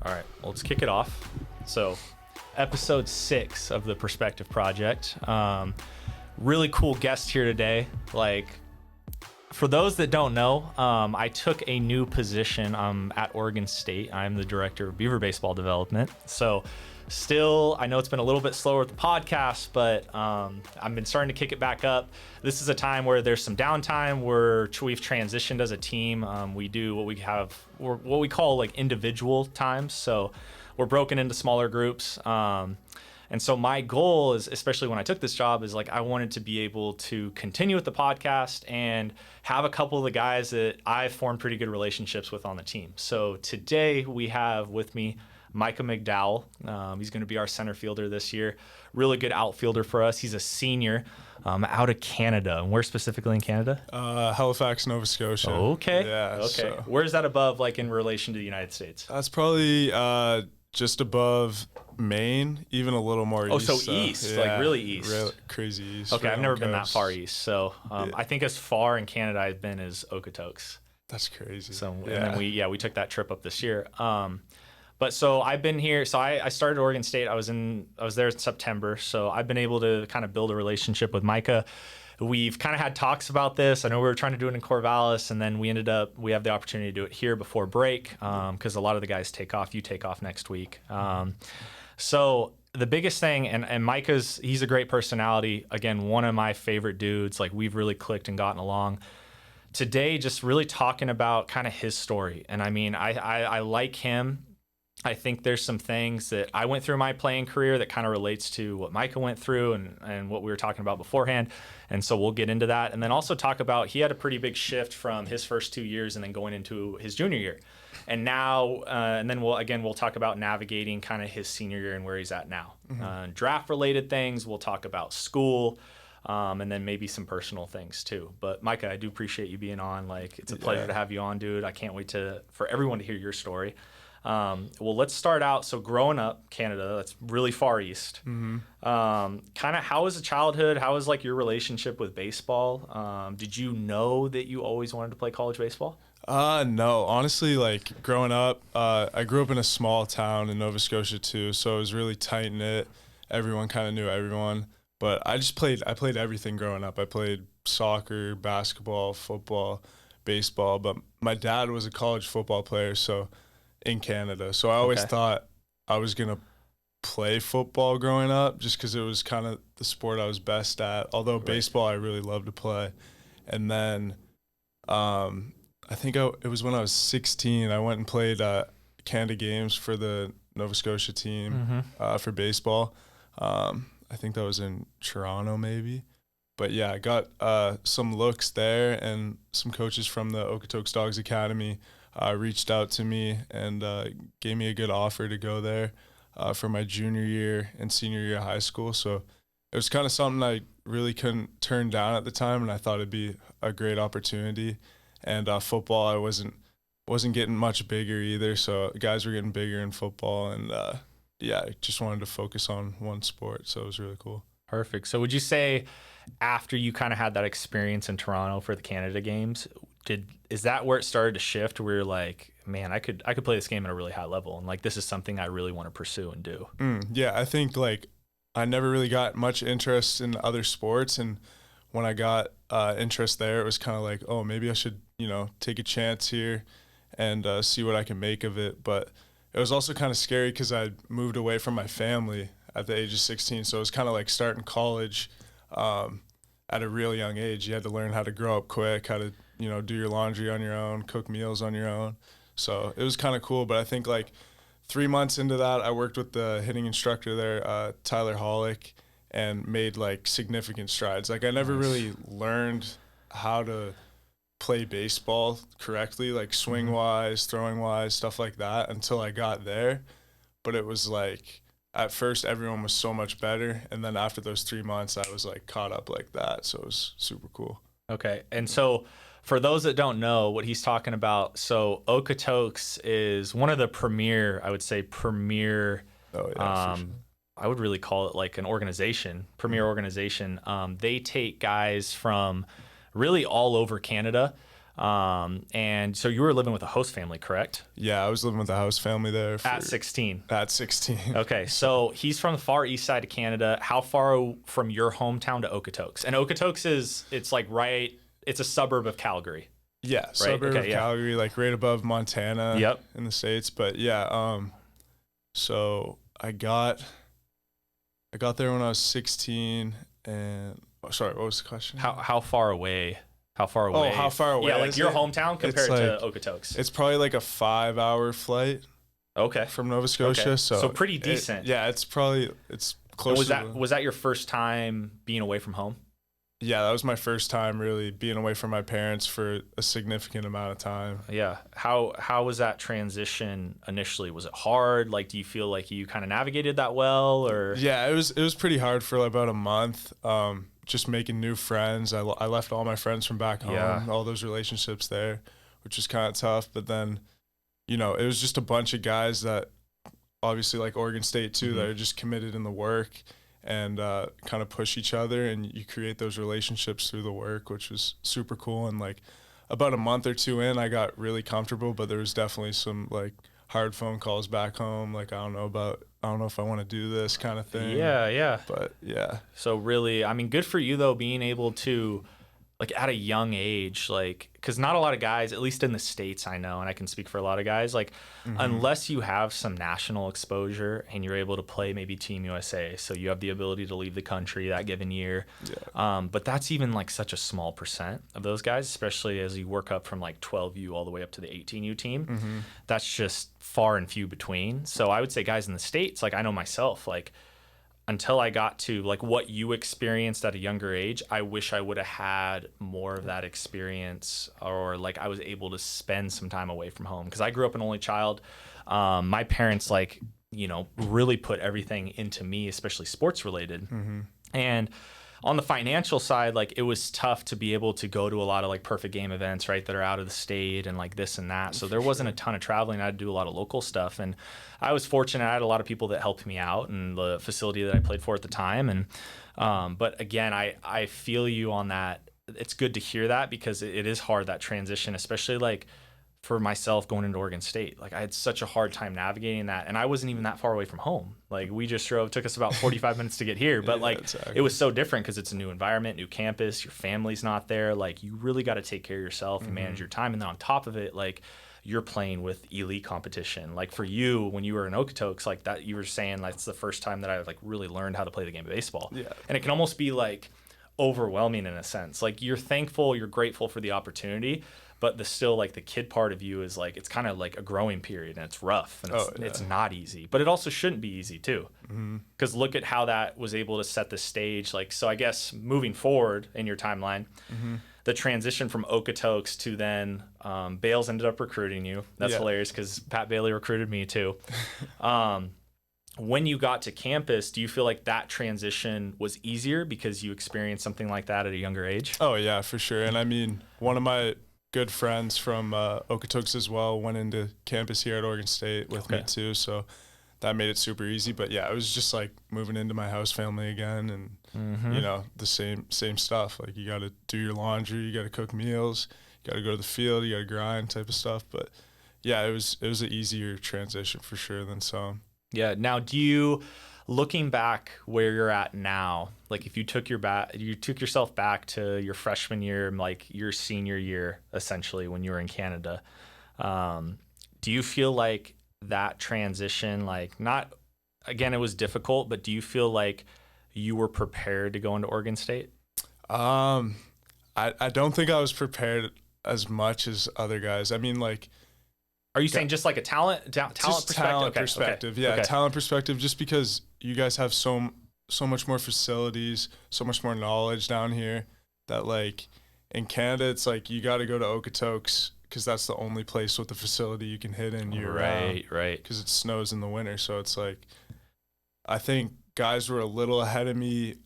All right, well, let's kick it off. So, episode 6 of the Perspective Project. Really cool guest here today. Like, for those that don't know, I took a new position at Oregon State. I'm the director of Beaver Baseball Development. So, still, I know it's been a little bit slower with the podcast, but I've been starting to kick it back up. This is a time where there's some downtime where we've transitioned as a team. We do what we call like individual times. So we're broken into smaller groups. And so my goal is, especially when I took this job, is like I wanted to be able to continue with the podcast and have a couple of the guys that I've formed pretty good relationships with on the team. So today we have with me Micah McDowell. He's going to be our center fielder this year. Really good outfielder for us. He's a senior out of Canada. And where specifically in Canada? Halifax, Nova Scotia. Okay. Yeah. Okay. So Where's that above, like in relation to the United States? that's probably just above Maine, even a little more east. Oh, so east, like really east. Really crazy east. Okay, right I've never on been that coast. far east. So Yeah. I think as far in Canada I've been as Okotoks. That's crazy. So yeah. and then we took that trip up this year. But so I've been here. So I started at Oregon State. I was there in September. So I've been able to kind of build a relationship with Micah. We've kind of had talks about this. I know we were trying to do it in Corvallis, and then we have the opportunity to do it here before break because a lot of the guys take off. You take off next week. So the biggest thing, and Micah's, he's a great personality. Again, one of my favorite dudes. Like we've really clicked and gotten along. Today, just really talking about kind of his story. And I mean, I like him. I think there's some things that I went through in my playing career that kind of relates to what Micah went through and what we were talking about beforehand. And so we'll get into that. And then also talk about, he had a pretty big shift from his first 2 years and then going into his junior year. And now, and then we'll talk about navigating kind of his senior year and where he's at now. Mm-hmm. Draft related things. We'll talk about school. And then maybe some personal things too. But Micah, I do appreciate you being on. Like, it's a pleasure to have you on, dude. I can't wait for everyone to hear your story. Well, let's start out. So growing up, Canada, that's really far east. Mm-hmm. Kind of how was the childhood? How was like your relationship with baseball? Did you know that you always wanted to play college baseball? No, honestly, like growing up, I grew up in a small town in Nova Scotia too, so it was really tight knit. Everyone kind of knew everyone, but I played everything growing up. I played soccer, basketball, football, baseball, but my dad was a college football player, so in Canada. So I always thought I was going to play football growing up just because it was kind of the sport I was best at. Although baseball I really loved to play. And then I think it was when I was 16, I went and played Canada Games for the Nova Scotia team for baseball. I think that was in Toronto maybe. But yeah, I got some looks there, and some coaches from the Okotoks Dogs Academy reached out to me and gave me a good offer to go there for my junior year and senior year of high school. So it was kind of something I really couldn't turn down at the time, and I thought it'd be a great opportunity. And football, I wasn't getting much bigger either, so guys were getting bigger in football, and I just wanted to focus on one sport, so it was really cool. Perfect. So would you say after you kind of had that experience in Toronto for the Canada Games, is that where it started to shift where you're like, man, I could play this game at a really high level, and like this is something I really want to pursue and do? Yeah, I think like I never really got much interest in other sports, and when I got interest there, it was kind of like, oh, maybe I should, take a chance here and see what I can make of it. But it was also kind of scary because I moved away from my family at the age of 16, so it was kind of like starting college at a real young age. You had to learn how to grow up quick, how to do your laundry on your own, cook meals on your own. So it was kind of cool. But I think like 3 months into that, I worked with the hitting instructor there, Tyler Hollick, and made like significant strides. Like I never really learned how to play baseball correctly, like swing wise, throwing wise, stuff like that, until I got there. But it was like at first everyone was so much better, and then after those 3 months I was like caught up like that. So it was super cool. Okay. And so for those that don't know what he's talking about, so Okotoks is one of the premier, I would say premier, Oh yeah, for sure. I would really call it like an organization, premier organization. They take guys from really all over Canada. And so you were living with a host family, correct? Yeah, I was living with a host family there At 16. At 16. Okay, so he's from the far east side of Canada. How far from your hometown to Okotoks? And Okotoks it's like it's a suburb of Calgary. Yeah, suburb of Calgary, like right above Montana. Yep. In the States. But yeah, so I got there when I was 16, and sorry, what was the question? How far away? How far away? Oh, how far away? Yeah, like your hometown compared to like, Okotoks. It's probably like a 5-hour flight. Okay. From Nova Scotia, okay. so pretty decent. It's close. Was that your first time being away from home? Yeah, that was my first time really being away from my parents for a significant amount of time. Yeah. How was that transition initially? Was it hard? Like, do you feel like you kind of navigated that well, or? Yeah, it was pretty hard for about a month. Just making new friends. I left all my friends from back home, all those relationships there, which was kind of tough. But then, it was just a bunch of guys that obviously like Oregon State too, that are just committed in the work and kind of push each other, and you create those relationships through the work, which was super cool. And like about a month or two in, I got really comfortable, but there was definitely some like hard phone calls back home. Like, I don't know if I want to do this kind of thing. Yeah. But yeah. So really, I mean, good for you though, being able to, like, at a young age, like, because not a lot of guys, at least in the States, I know, and I can speak for a lot of guys, like, unless you have some national exposure and you're able to play maybe Team USA, so you have the ability to leave the country that given year. Yeah. But that's even like such a small percent of those guys, especially as you work up from like 12U all the way up to the 18U team. That's just far and few between. So I would say guys in the States, like, I know myself, like, until I got to like what you experienced at a younger age, I wish I would have had more of that experience, or like I was able to spend some time away from home, because I grew up an only child. My parents really put everything into me, especially sports related. And on the financial side, like, it was tough to be able to go to a lot of like perfect game events, right, that are out of the state and like this and that. So there wasn't a ton of traveling. I had to do a lot of local stuff, and I was fortunate. I had a lot of people that helped me out in the facility that I played for at the time. And but again, I feel you on that. It's good to hear that, because it is hard, that transition, especially like for myself going into Oregon State. Like, I had such a hard time navigating that, and I wasn't even that far away from home. Like, we just drove, took us about 45 minutes to get here, but It was so different because it's a new environment, new campus, your family's not there. Like, you really got to take care of yourself and manage your time. And then on top of it, like, you're playing with elite competition. Like, for you, when you were in Okotoks, like that, you were saying that's the first time that I like really learned how to play the game of baseball. Yeah. And it can almost be like overwhelming in a sense. Like, you're thankful, you're grateful for the opportunity, but the kid part of you is like, it's kind of like a growing period, and it's rough, and it's not easy, but it also shouldn't be easy too. Because look at how that was able to set the stage. Like, so I guess moving forward in your timeline, the transition from Okotoks to then Bales ended up recruiting you. That's hilarious, because Pat Bailey recruited me too. When you got to campus, do you feel like that transition was easier because you experienced something like that at a younger age? Oh yeah, for sure. And I mean, one of my good friends from Okotoks as well went into campus here at Oregon State with me too, so that made it super easy. But yeah, it was just like moving into my house family again, and the same stuff. Like, you got to do your laundry, you got to cook meals, you got to go to the field, you got to grind type of stuff. But yeah, it was an easier transition for sure than some. Yeah. Now, do you, looking back where you're at now, like if you took yourself back to your freshman year, like your senior year, essentially, when you were in Canada, do you feel like that transition, like, not, again, it was difficult, but do you feel like you were prepared to go into Oregon State? I don't think I was prepared as much as other guys. I mean, like, are you saying just like a talent perspective? Talent perspective, yeah, talent perspective. Just because you guys have so much more facilities, so much more knowledge down here, that like in Canada, it's like you got to go to Okotoks because that's the only place with a facility you can hit in year round. Right. Because it snows in the winter, so it's like, I think guys were a little ahead of me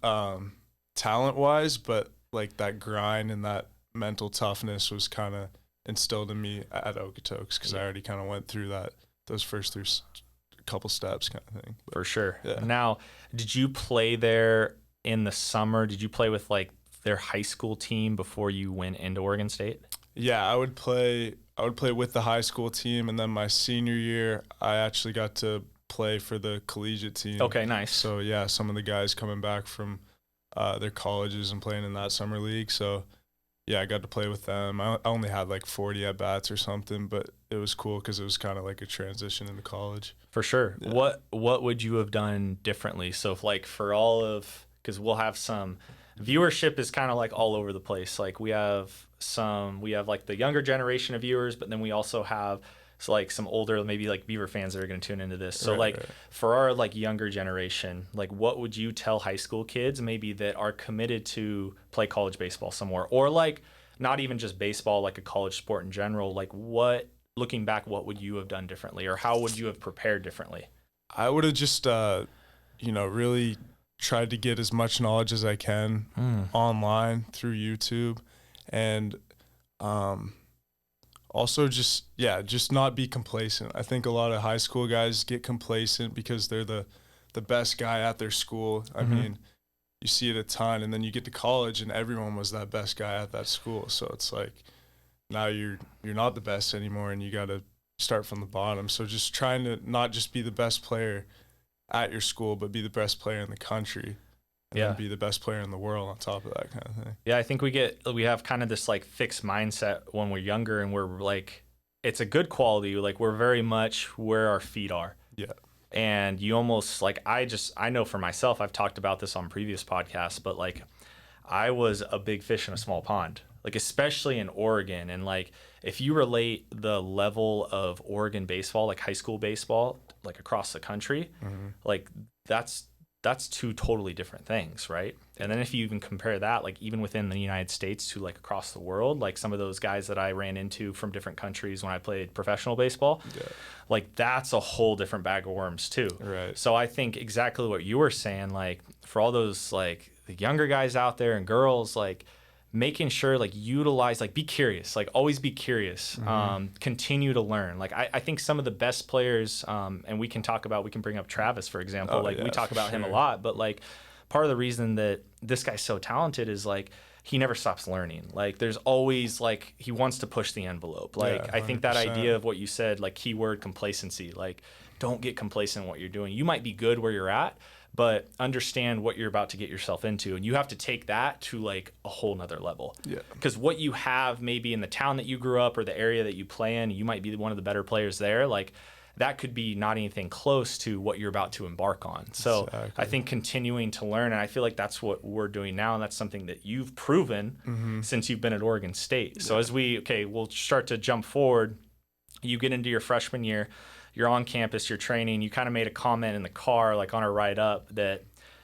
talent wise, but like that grind and that mental toughness was kind of instilled in me at Okotoks, because I already kind of went through those first couple steps kind of thing. For sure. Yeah. Now, did you play there in the summer? Did you play with like their high school team before you went into Oregon State? Yeah, I would play with the high school team, and then my senior year, I actually got to play for the collegiate team. Okay, nice. So yeah, some of the guys coming back from their colleges and playing in that summer league. So yeah, I got to play with them. I only had like 40 at bats or something, but it was cool because it was kind of like a transition into college. For sure. Yeah. What would you have done differently? So if like for all of, because we'll have some viewership is kind of like all over the place. Like we have like the younger generation of viewers, but then we also have like some older, maybe like Beaver fans that are going to tune into this. So Right. for our like younger generation, like what would you tell high school kids maybe that are committed to play college baseball somewhere, or like not even just baseball, like a college sport in general? Like what, looking back, what would you have done differently, or how would you have prepared differently? I would have just, really tried to get as much knowledge as I can online through YouTube, and also just not be complacent. I think a lot of high school guys get complacent because they're the best guy at their school. I mean, you see it a ton, and then you get to college and everyone was that best guy at that school. So it's like now you're not the best anymore, and you got to start from the bottom. So just trying to not just be the best player at your school, but be the best player in the country, and then be the best player in the world on top of that kind of thing. Yeah, I think we have kind of this like fixed mindset when we're younger, and we're like, it's a good quality. Like we're very much where our feet are. Yeah. And you almost like, I know for myself, I've talked about this on previous podcasts, but like I was a big fish in a small pond, like especially in Oregon. And like if you relate the level of Oregon baseball, like high school baseball, like across the country, like that's two totally different things, right? And then if you even compare that, like even within the United States to like across the world, like some of those guys that I ran into from different countries when I played professional baseball, like that's a whole different bag of worms too. Right. So I think exactly what you were saying, like for all those like the younger guys out there and girls, like making sure like utilize, like be curious, like always be curious, continue to learn. Like I think some of the best players, and we can bring up Travis, for example, we talk about him a lot, but like part of the reason that this guy's so talented is like he never stops learning. Like there's always like he wants to push the envelope. Like I think that idea of what you said, like keyword complacency, like don't get complacent in what you're doing. You might be good where you're at, but understand what you're about to get yourself into. And you have to take that to like a whole nother level. Yeah. Because what you have maybe in the town that you grew up or the area that you play in, you might be one of the better players there. Like that could be not anything close to what you're about to embark on. So I think continuing to learn, and I feel like that's what we're doing now, and that's something that you've proven since you've been at Oregon State. So as we'll start to jump forward, you get into your freshman year, you're on campus, you're training, you kind of made a comment in the car, like on our ride up, that,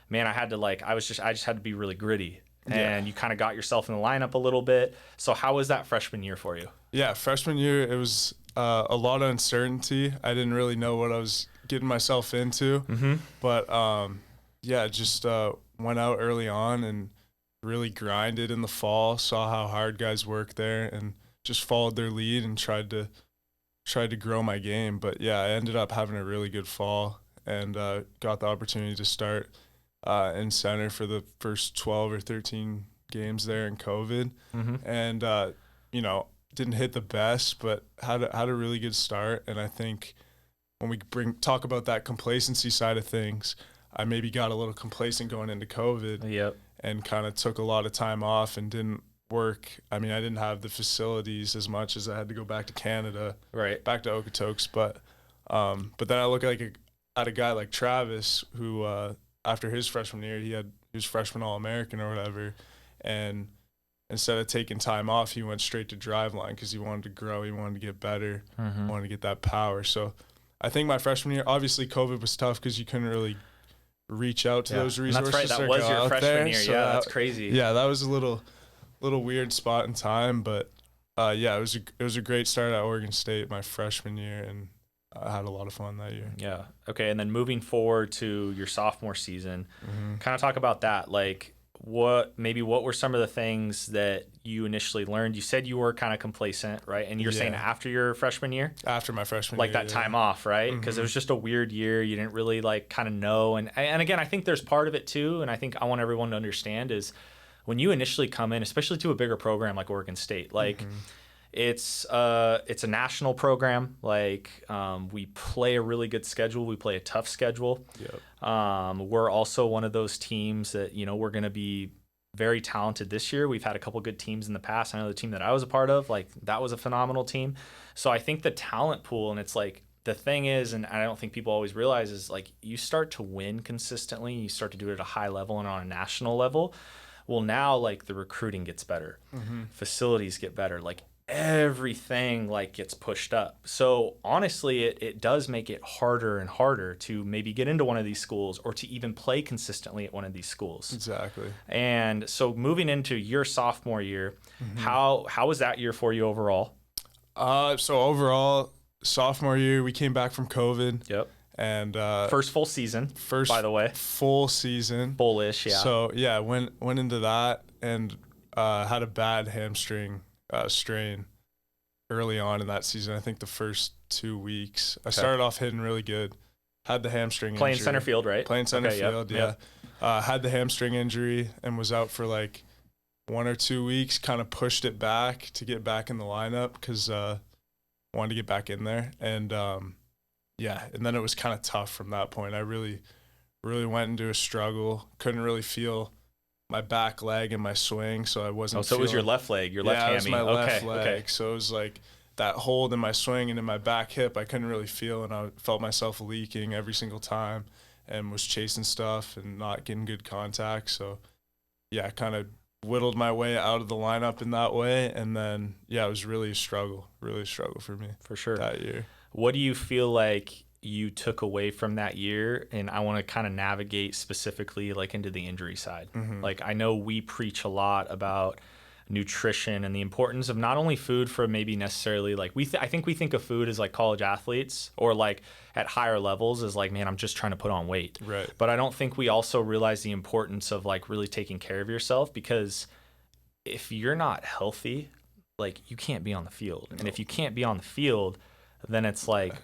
man, I just had to be really gritty. And you kind of got yourself in the lineup a little bit. So how was that freshman year for you? Yeah, freshman year, it was a lot of uncertainty. I didn't really know what I was getting myself into. But, just went out early on and really grinded in the fall, saw how hard guys work there, and just followed their lead and tried to grow my game. But, yeah, I ended up having a really good fall and got the opportunity to start in center for the first 12 or 13 games there in COVID. And, didn't hit the best, but had a really good start. And I think when we talk about that complacency side of things, I maybe got a little complacent going into COVID and kind of took a lot of time off and didn't work. I mean, I didn't have the facilities as much as I had to go back to Canada, back to Okotoks. But then I look at a guy like Travis, who after his freshman year, he was freshman All-American or whatever, and instead of taking time off, he went straight to driveline because he wanted to grow, he wanted to get better, wanted to get that power. So I think my freshman year, obviously COVID was tough because you couldn't really reach out to those resources. And that's right, that was your freshman year. So that's crazy. Yeah, that was a little weird spot in time, but it was a great start at Oregon State my freshman year, and I had a lot of fun that year. Yeah. Okay, and then moving forward to your sophomore season, kind of talk about that. Like, what were some of the things that you initially learned? You said you were kind of complacent, right? And you're saying after your freshman year? After my freshman year. Like that time off, right? Because it was just a weird year. You didn't really like kind of know. And again, I think there's part of it too, and I think I want everyone to understand is when you initially come in, especially to a bigger program like Oregon State, like It's a national program. Like we play a really good schedule. We play a tough schedule. Yep. We're also one of those teams that we're going to be very talented this year. We've had a couple good teams in the past. I know the team that I was a part of, like that was a phenomenal team. So I think the talent pool, and it's like the thing is, and I don't think people always realize, is like you start to win consistently. You start to do it at a high level and on a national level. Well, now like the recruiting gets better, facilities get better, like everything like gets pushed up. So honestly, it does make it harder and harder to maybe get into one of these schools or to even play consistently at one of these schools. Exactly. And so moving into your sophomore year, how was that year for you overall? So overall, sophomore year, we came back from COVID. Yep. And first full season, by the way. Full season. Bullish, yeah. So yeah, went into that and had a bad hamstring strain early on in that season. I think the first 2 weeks. I started off hitting really good. Had the hamstring Playing injury. center field, right? Playing center field, yep. Had the hamstring injury and was out for like 1 or 2 weeks. Kind of pushed it back to get back in the lineup because wanted to get back in there. And and then it was kind of tough from that point. I really went into a struggle. Couldn't really feel my back leg and my swing, so I wasn't. Oh, so it was your left leg, your left hammy. Yeah, it was my left leg. Okay. So it was like that hold in my swing and in my back hip, I couldn't really feel, and I felt myself leaking every single time, and was chasing stuff and not getting good contact. So yeah, I kind of whittled my way out of the lineup in that way, and then it was really a struggle for me. For sure. That year. What do you feel like you took away from that year? And I want to kind of navigate specifically like into the injury side. Like I know we preach a lot about nutrition and the importance of not only food for maybe necessarily like I think we think of food as like college athletes or like at higher levels as like, man, I'm just trying to put on weight. Right. But I don't think we also realize the importance of like really taking care of yourself, because if you're not healthy, like you can't be on the field. And if you can't be on the field, then it's like,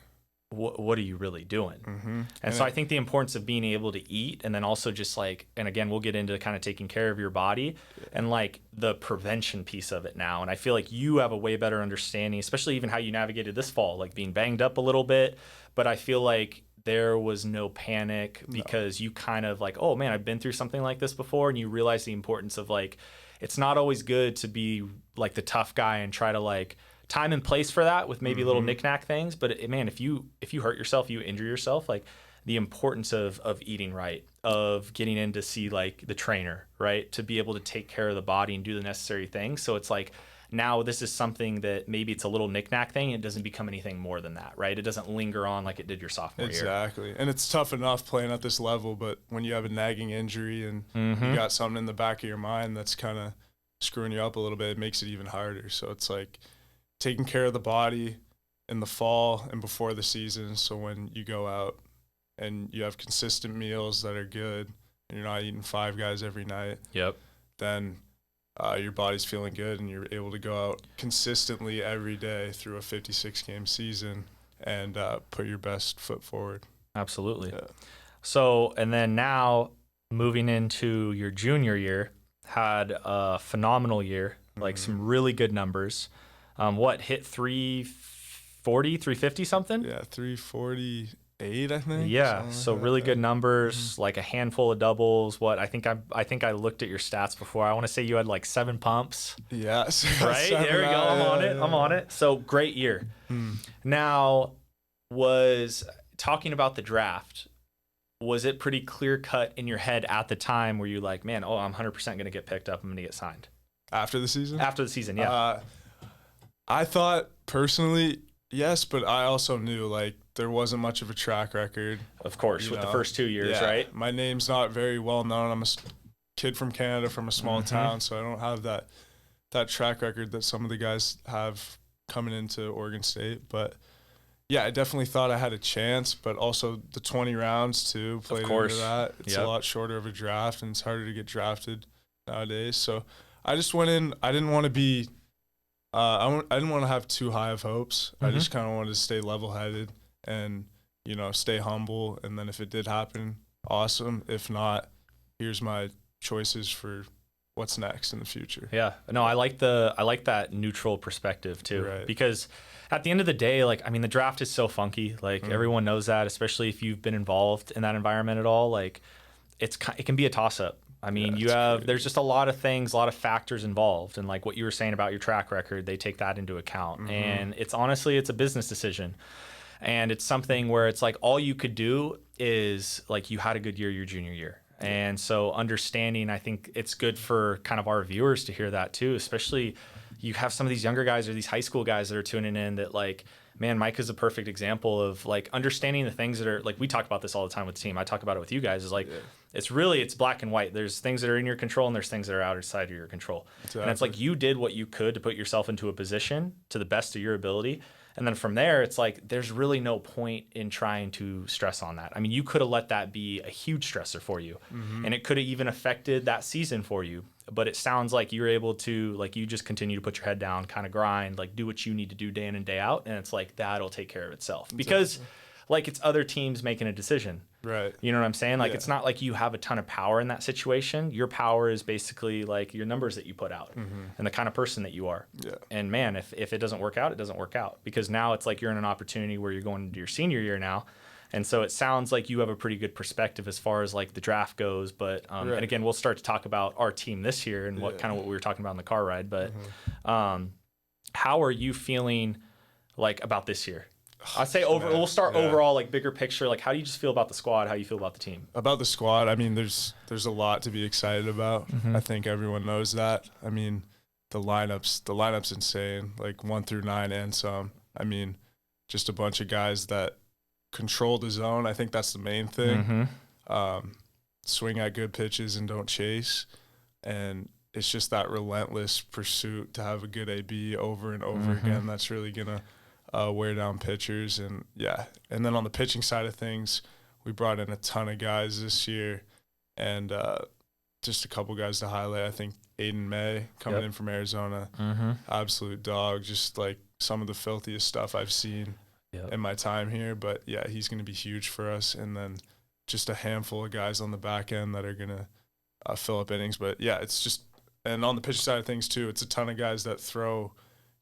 what are you really doing? And so I think the importance of being able to eat, and then also just like, and again, we'll get into kind of taking care of your body and like the prevention piece of it now. And I feel like you have a way better understanding, especially even how you navigated this fall, like being banged up a little bit. But I feel like there was no panic because you kind of like, oh man, I've been through something like this before. And you realize the importance of like, it's not always good to be like the tough guy and try to like time and place for that with maybe little knick-knack things. But man, if you hurt yourself, you injure yourself, like the importance of eating right, of getting in to see like the trainer, right, to be able to take care of the body and do the necessary things. So it's like now this is something that maybe it's a little knick-knack thing. It doesn't become anything more than that, right? It doesn't linger on like it did your sophomore year. Exactly. And it's tough enough playing at this level, but when you have a nagging injury and you got something in the back of your mind that's kind of screwing you up a little bit, it makes it even harder. So it's like taking care of the body in the fall and before the season, so when you go out and you have consistent meals that are good and you're not eating Five Guys every night, then your body's feeling good and you're able to go out consistently every day through a 56-game season and put your best foot forward. Absolutely. So, and then now moving into your junior year, had a phenomenal year, like some really good numbers. Hit 340, 350 something? Yeah, 348, I think. Yeah, so really good numbers, like a handful of doubles. I think I looked at your stats before. I want to say you had like 7 pumps. Yeah. Right? There we go. I'm on it. So great year. Now, was talking about the draft, was it pretty clear cut in your head at the time where you like, man, I'm 100% going to get picked up. I'm going to get signed? After the season? After the season, yeah. I thought personally, yes, but I also knew like there wasn't much of a track record. Of course, with the first 2 years, right? My name's not very well known. I'm a kid from Canada from a small town, so I don't have that track record that some of the guys have coming into Oregon State. But yeah, I definitely thought I had a chance, but also the 20 rounds too played into that. It's a lot shorter of a draft, and it's harder to get drafted nowadays. So I just went in. I didn't want to be I didn't want to have too high of hopes. I just kind of wanted to stay level-headed and, stay humble. And then if it did happen, awesome. If not, here's my choices for what's next in the future. Yeah. No, I like that neutral perspective too, Right. because at the end of the day, like, I mean, the draft is so funky. Like everyone knows that, especially if you've been involved in that environment at all. Like it can be a toss up. I mean, there's just a lot of things, a lot of factors involved. And like what you were saying about your track record, they take that into account. And it's a business decision. And it's something where it's like all you could do is like you had a good year your junior year. And so understanding, I think it's good for kind of our viewers to hear that too, especially you have some of these younger guys or these high school guys that are tuning in that like, man, Mike is a perfect example of like understanding the things that are like, we talk about this all the time with the team. I talk about it with you guys is like, it's black and white. There's things that are in your control and there's things that are outside of your control. Exactly. And it's like you did what you could to put yourself into a position to the best of your ability. And then from there, it's like there's really no point in trying to stress on that. I mean, you could have let that be a huge stressor for you, and it could have even affected that season for you. But it sounds like you're able to, like, you just continue to put your head down, kind of grind, like do what you need to do day in and day out. And it's like that'll take care of itself because like it's other teams making a decision. Right. You know what I'm saying? Like it's not like you have a ton of power in that situation. Your power is basically like your numbers that you put out and the kind of person that you are. Yeah. And man, if it doesn't work out, it doesn't work out because now it's like you're in an opportunity where you're going into your senior year now. And so it sounds like you have a pretty good perspective as far as like the draft goes. But and again, we'll start to talk about our team this year and what we were talking about in the car ride. But how are you feeling like about this year? I'd say we'll start overall, like bigger picture. Like, how do you just feel about the squad? How do you feel about the team? About the squad, I mean, there's a lot to be excited about. I think everyone knows that. I mean, the lineup's insane, like 1 through 9 and some. I mean, just a bunch of guys that control the zone. I think that's the main thing. Swing at good pitches and don't chase. And it's just that relentless pursuit to have a good AB over and over again. That's really gonna wear down pitchers. And then on the pitching side of things, we brought in a ton of guys this year, and just a couple guys to highlight. I think Aiden May coming in from Arizona, absolute dog, just like some of the filthiest stuff I've seen in my time here. But yeah, he's going to be huge for us. And then just a handful of guys on the back end that are going to fill up innings. But yeah, it's just, and on the pitcher side of things too, it's a ton of guys that throw,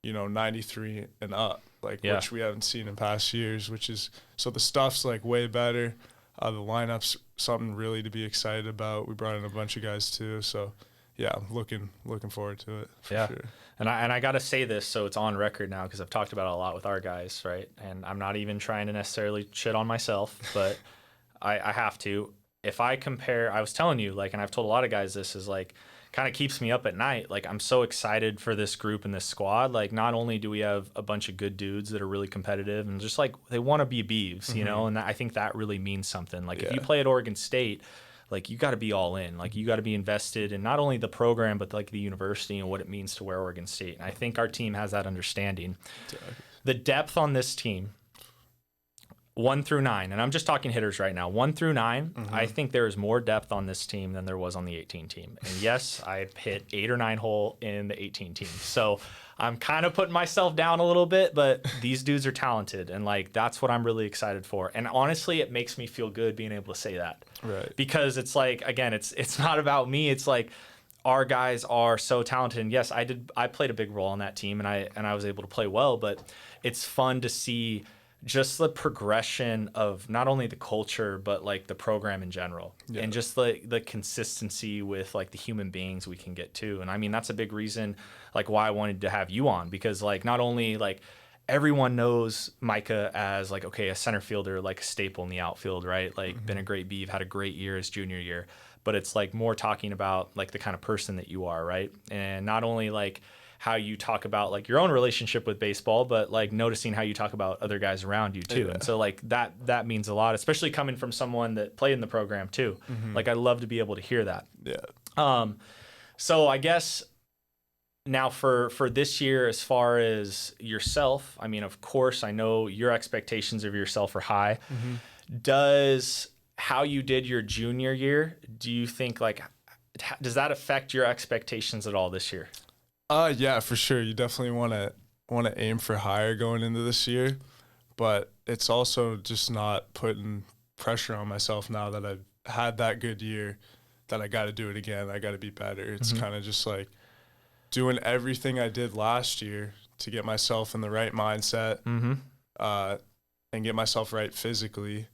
93 and up, which we haven't seen in past years, so the stuff's like way better. The lineup's something really to be excited about. We brought in a bunch of guys too. So yeah, I'm looking forward to it for sure. And I got to say this so it's on record now because I've talked about it a lot with our guys, right? And I'm not even trying to necessarily shit on myself, but I have to. If I compare, I was telling you, like, and I've told a lot of guys this is like, kind of keeps me up at night. Like, I'm so excited for this group and this squad. Like, not only do we have a bunch of good dudes that are really competitive and just like they want to be Beavs, and I think that really means something. Like, if you play at Oregon State, like, you got to be all in. Like, you got to be invested in not only the program, but like the university and what it means to wear Oregon State. And I think our team has that understanding. The depth on this team, 1 through 9, and I'm just talking hitters right now, 1 through 9, I think there is more depth on this team than there was on the 18 team. And yes, I hit 8 or 9 hole in the 18 team. So I'm kind of putting myself down a little bit, but these dudes are talented. And like, that's what I'm really excited for. And honestly, it makes me feel good being able to say that. Right. Because it's like, again, it's not about me. It's like, our guys are so talented. And yes, I played a big role on that team and I was able to play well, but it's fun to see just the progression of not only the culture, but like the program in general and just the consistency with like the human beings we can get to. And I mean, that's a big reason like why I wanted to have you on, because like, not only like everyone knows Micah as like, okay, a center fielder, like a staple in the outfield, right? Like been a great Beav, had a great year his junior year, but it's like more talking about like the kind of person that you are, right? And not only like how you talk about like your own relationship with baseball, but like noticing how you talk about other guys around you too. And so like that means a lot, especially coming from someone that played in the program too. Like, I love to be able to hear that. So I guess now for this year, as far as yourself, I mean, of course, I know your expectations of yourself are high. Does how you did your junior year, do you think like, does that affect your expectations at all this year? Yeah, for sure. You definitely want to aim for higher going into this year, but it's also just not putting pressure on myself now that I've had that good year that I got to do it again. I got to be better. It's kind of just like doing everything I did last year to get myself in the right mindset and get myself right physically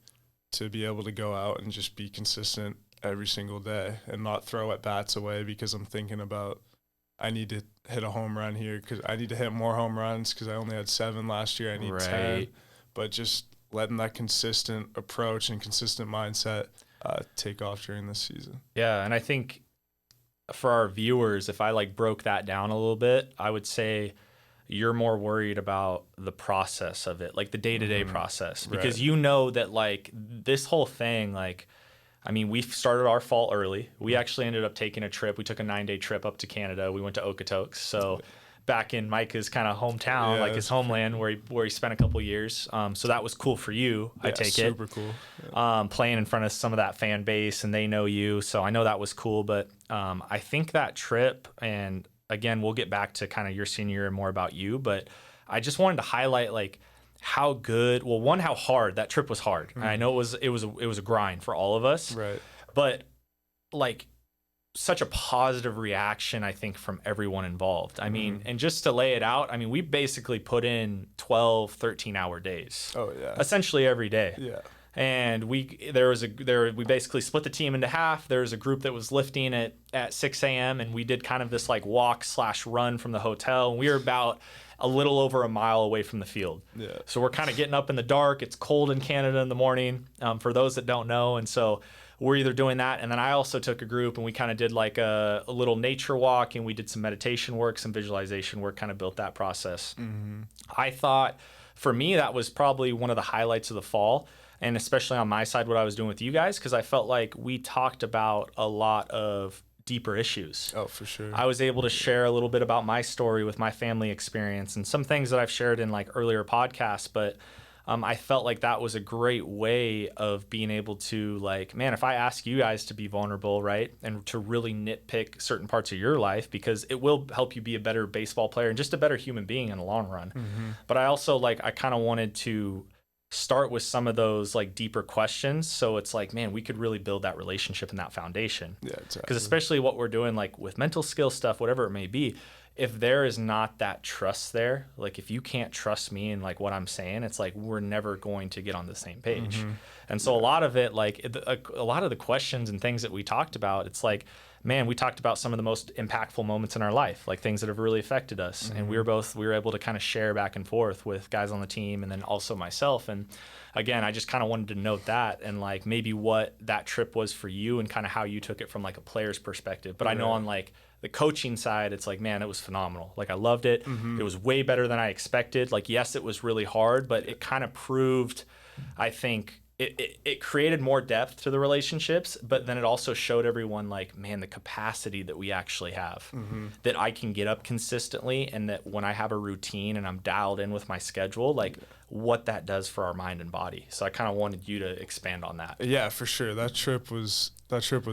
to be able to go out and just be consistent every single day and not throw at bats away because I'm thinking about I need to hit a home run here because I need to hit more home runs because I only had 7 last year. I need 10. But just letting that consistent approach and consistent mindset take off during this season. Yeah, and I think for our viewers, if I like broke that down a little bit, I would say you're more worried about the process of it, like the day-to-day process, because you know that like this whole thing, like, I mean, we started our fall early. We actually ended up taking a trip. We took a 9-day trip up to Canada. We went to Okotoks. So back in Micah's kind of hometown, like his homeland where he spent a couple years. So that was cool for you. I take it. Super cool. Yeah. Playing in front of some of that fan base and they know you. So I know that was cool. But I think that trip, and again, we'll get back to kind of your senior year and more about you. But I just wanted to highlight like how good, well, one, how hard that trip was hard. I know it was a grind for all of us. Right. But like such a positive reaction, I think, from everyone involved. I mean, and just to lay it out, I mean, we basically put in 12, 13-hour days. Oh, yeah. Essentially every day. Yeah. And we basically split the team into half. There was a group that was lifting at 6 a.m. and we did kind of this like walk/run from the hotel. And we were about a little over a mile away from the field. Yeah. So we're kind of getting up in the dark. It's cold in Canada in the morning, for those that don't know. And so we're either doing that, and then I also took a group and we kind of did like a little nature walk, and we did some meditation work, some visualization work, kind of built that process. I thought for me that was probably one of the highlights of the fall, and especially on my side what I was doing with you guys, because I felt like we talked about a lot of deeper issues. Oh, for sure. I was able to share a little bit about my story with my family experience and some things that I've shared in like earlier podcasts, but I felt like that was a great way of being able to like, man, if I ask you guys to be vulnerable, right, and to really nitpick certain parts of your life, because it will help you be a better baseball player and just a better human being in the long run. But I also like, I kind of wanted to start with some of those like deeper questions. So it's like, man, we could really build that relationship and that foundation. Yeah, exactly. Because especially what we're doing, like with mental skill stuff, whatever it may be, if there is not that trust there, like if you can't trust me and like what I'm saying, it's like we're never going to get on the same page. And so a lot of it, like a lot of the questions and things that we talked about, it's like, man, we talked about some of the most impactful moments in our life, like things that have really affected us. And we were able to kind of share back and forth with guys on the team and then also myself. And again, I just kind of wanted to note that and like maybe what that trip was for you and kind of how you took it from like a player's perspective. But I know on like the coaching side, it's like, man, it was phenomenal. Like I loved it. It was way better than I expected. Like, yes, it was really hard, but it kind of proved, I think, it created more depth to the relationships, but then it also showed everyone like, man, the capacity that we actually have, that I can get up consistently, and that when I have a routine and I'm dialed in with my schedule, like what that does for our mind and body. So I kind of wanted you to expand on that. Yeah, for sure. That trip was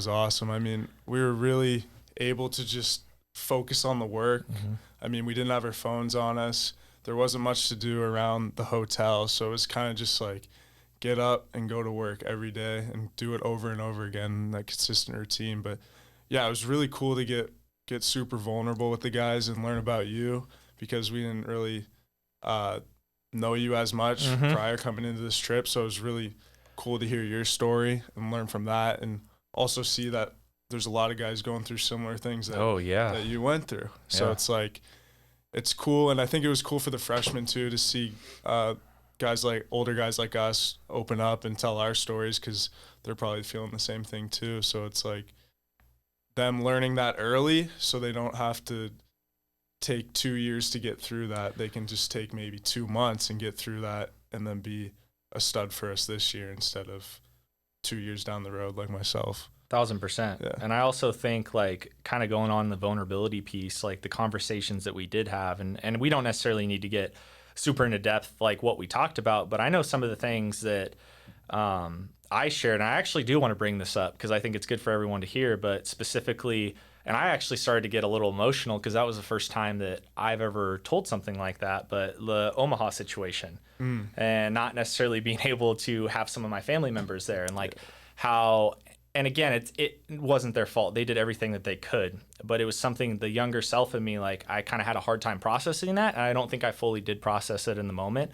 awesome. I mean, we were really able to just focus on the work. I mean, we didn't have our phones on us. There wasn't much to do around the hotel, so it was kind of just like get up and go to work every day and do it over and over again, that consistent routine. But yeah, it was really cool to get super vulnerable with the guys and learn about you, because we didn't really know you as much prior coming into this trip. So it was really cool to hear your story and learn from that, and also see that there's a lot of guys going through similar things that that you went through. So it's like, it's cool. And I think it was cool for the freshmen too, to see older guys like us open up and tell our stories, because they're probably feeling the same thing too. So it's like them learning that early, so they don't have to take 2 years to get through that. They can just take maybe 2 months and get through that, and then be a stud for us this year instead of 2 years down the road like myself. 1,000%. Yeah. And I also think like kind of going on the vulnerability piece, like the conversations that we did have, and we don't necessarily need to get super into depth like what we talked about, but I know some of the things that I shared, and I actually do want to bring this up because I think it's good for everyone to hear, but specifically, and I actually started to get a little emotional because that was the first time that I've ever told something like that, but the Omaha situation and not necessarily being able to have some of my family members there, and like how, and again, it wasn't their fault. They did everything that they could, but it was something the younger self in me, like I kind of had a hard time processing that. And I don't think I fully did process it in the moment.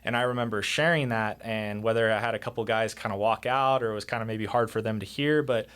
And I remember sharing that, and whether I had a couple guys kind of walk out or it was kind of maybe hard for them to hear, but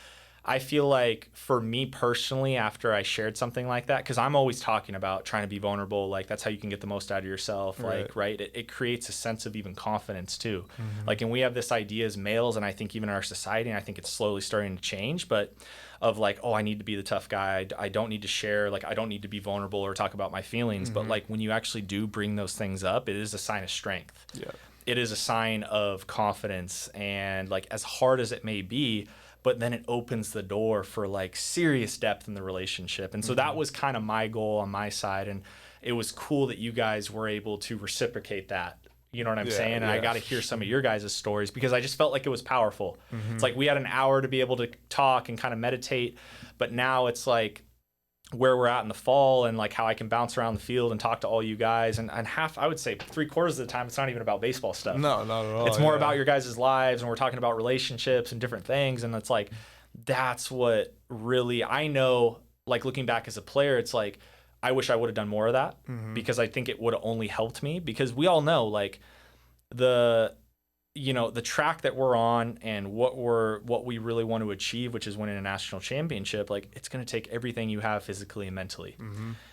I feel like for me personally, after I shared something like that, because I'm always talking about trying to be vulnerable, like that's how you can get the most out of yourself. Like, right? It creates a sense of even confidence too. Like, and we have this idea as males, and I think even in our society, and I think it's slowly starting to change, but of like, oh, I need to be the tough guy. I don't need to share, like I don't need to be vulnerable or talk about my feelings. But like when you actually do bring those things up, it is a sign of strength. Yeah. It is a sign of confidence, and like as hard as it may be, but then it opens the door for like serious depth in the relationship. And so that was kind of my goal on my side. And it was cool that you guys were able to reciprocate that. You know what I'm saying? And I got to hear some of your guys' stories because I just felt like it was powerful. It's like we had an hour to be able to talk and kind of meditate, but now it's like where we're at in the fall and like how I can bounce around the field and talk to all you guys. And half, I would say 3/4 of the time, it's not even about baseball stuff. No, not at all. It's more about your guys' lives, and we're talking about relationships and different things. And it's like, that's what really, I know, like looking back as a player, it's like, I wish I would have done more of that because I think it would have only helped me, because we all know like the track that we're on and what we really want to achieve, which is winning a national championship, like it's going to take everything you have physically and mentally.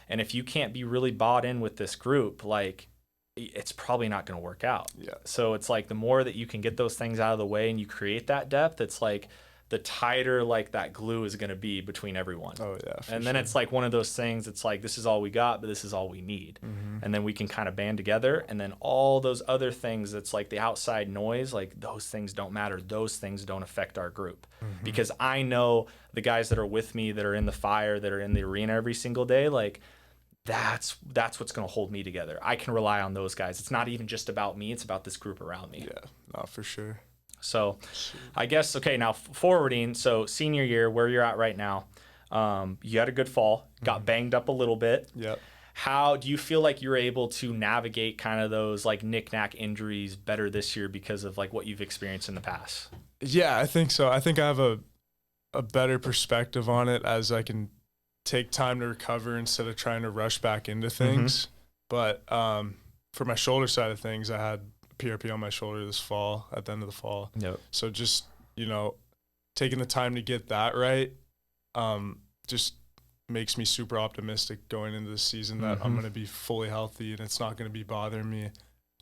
And if you can't be really bought in with this group, like it's probably not going to work out. Yeah. So it's like the more that you can get those things out of the way and you create that depth, it's like the tighter like that glue is going to be between everyone. Oh yeah. And then it's like one of those things, it's like, this is all we got, but this is all we need. And then we can kind of band together, and then all those other things, that's like the outside noise, like those things don't matter. Those things don't affect our group, because I know the guys that are with me, that are in the fire, that are in the arena every single day, like that's what's going to hold me together. I can rely on those guys. It's not even just about me. It's about this group around me. Yeah, no, for sure. So I guess, okay, now forwarding, so senior year, where you're at right now, you had a good fall, got banged up a little bit. Yep. How do you feel like you're able to navigate kind of those like knick-knack injuries better this year because of like what you've experienced in the past? Yeah, I think so. I think I have a better perspective on it, as I can take time to recover instead of trying to rush back into things. But for my shoulder side of things, I had PRP on my shoulder this fall, at the end of the fall. Yep. So just, taking the time to get that right, just makes me super optimistic going into the season that I'm going to be fully healthy and it's not going to be bothering me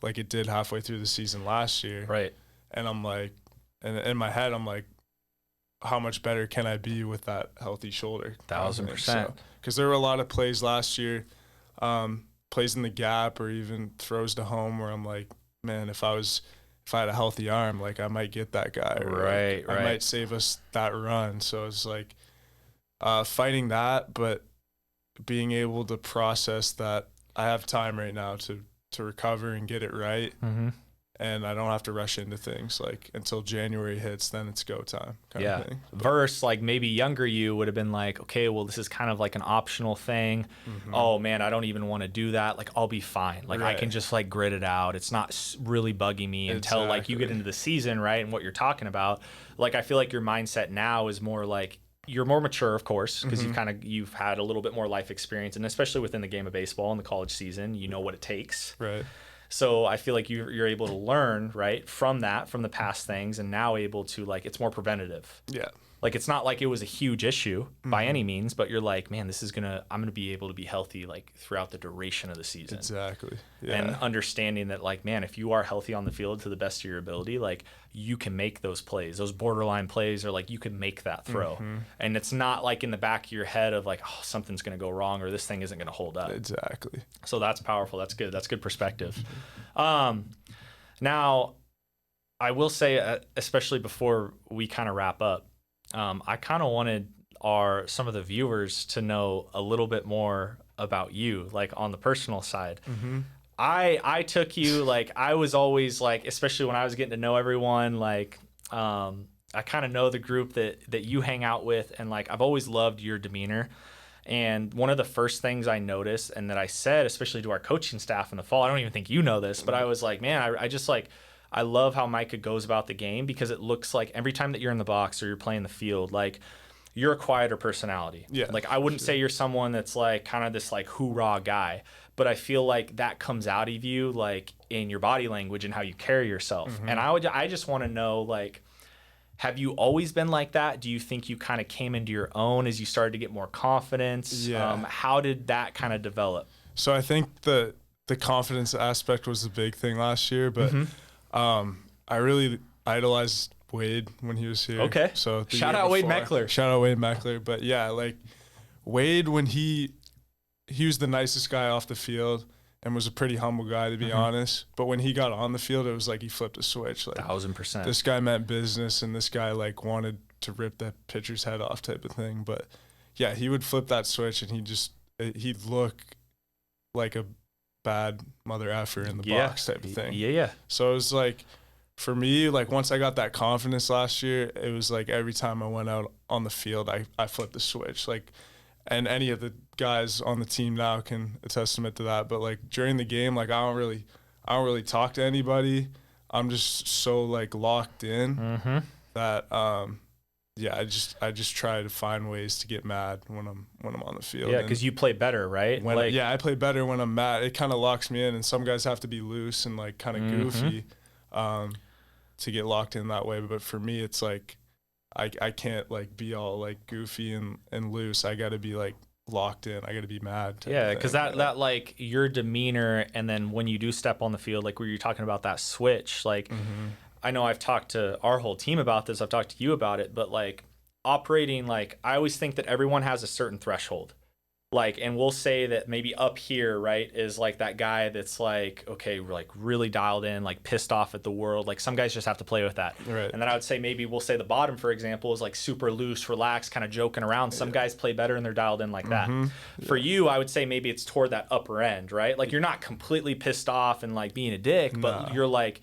like it did halfway through the season last year. Right. And I'm like, and in my head, I'm like, how much better can I be with that healthy shoulder? 1,000%. Because there were a lot of plays last year, plays in the gap or even throws to home where I'm like, man, if I had a healthy arm, like I might get that guy. Or right. I might save us that run. So it's like fighting that, but being able to process that I have time right now to recover and get it right. And I don't have to rush into things like until January hits, then it's go time kind of thing. Versus like maybe younger you would have been like, okay, well, this is kind of like an optional thing. Oh man, I don't even want to do that. Like I'll be fine. Like I can just like grit it out. It's not really bugging me until like you get into the season, right? And what you're talking about, like I feel like your mindset now is more like, you're more mature, of course, because you've had a little bit more life experience, and especially within the game of baseball in the college season, you know what it takes. Right. So I feel like you're able to learn, right, from the past things, and now able to, like, it's more preventative. Yeah. Like, it's not like it was a huge issue by any means, but you're like, man, I'm going to be able to be healthy, like, throughout the duration of the season. Exactly. Yeah. And understanding that, like, man, if you are healthy on the field to the best of your ability, like, you can make those plays. Those borderline plays are like, you can make that throw. And it's not like in the back of your head of like, oh, something's going to go wrong or this thing isn't going to hold up. Exactly. So that's powerful. That's good. That's good perspective. Now, I will say, especially before we kind of wrap up, I kind of wanted some of the viewers to know a little bit more about you, like on the personal side. I took you, like, I was always like, especially when I was getting to know everyone, like, I kind of know the group that you hang out with, and like, I've always loved your demeanor. And one of the first things I noticed, and that I said, especially to our coaching staff in the fall, I don't even think you know this, but I was like, man, I love how Micah goes about the game because it looks like every time that you're in the box or you're playing the field, like you're a quieter personality. Yeah. Like I wouldn't say you're someone that's like kind of this like hoorah guy, but I feel like that comes out of you like in your body language and how you carry yourself. And I just want to know, like, have you always been like that? Do you think you kind of came into your own as you started to get more confidence? Yeah. How did that kind of develop? So I think the confidence aspect was the big thing last year, but I really idolized Wade when he was here. Okay. So Shout out Wade Meckler. Shout out Wade Meckler. But yeah, like Wade, when he was the nicest guy off the field and was a pretty humble guy, to be honest. But when he got on the field, it was like he flipped a switch. Like 1000%. This guy meant business, and this guy like wanted to rip that pitcher's head off type of thing. But yeah, he would flip that switch, and he'd look like a bad mother effer in the box type of thing. Yeah. So it was like, for me, like once I got that confidence last year, it was like every time I went out on the field, I flipped the switch. Like, and any of the guys on the team now can attest to that. But like during the game, like I don't really talk to anybody. I'm just so like locked in that I just try to find ways to get mad when I'm on the field. Yeah, because you play better, right? I play better when I'm mad. It kind of locks me in, and some guys have to be loose and like kind of goofy to get locked in that way. But for me, it's like I can't like be all like goofy and loose. I got to be like locked in. I got to be mad. Yeah, because that like your demeanor, and then when you do step on the field, like where you're talking about that switch, like I know I've talked to our whole team about this. I've talked to you about it, but like operating, like I always think that everyone has a certain threshold. Like, and we'll say that maybe up here, right, is like that guy that's like, okay, we're like really dialed in, like pissed off at the world. Like some guys just have to play with that. Right. And then I would say maybe we'll say the bottom, for example, is like super loose, relaxed, kind of joking around. Some guys play better and they're dialed in like that. For you, I would say maybe it's toward that upper end, right? Like you're not completely pissed off and like being a dick, but you're like,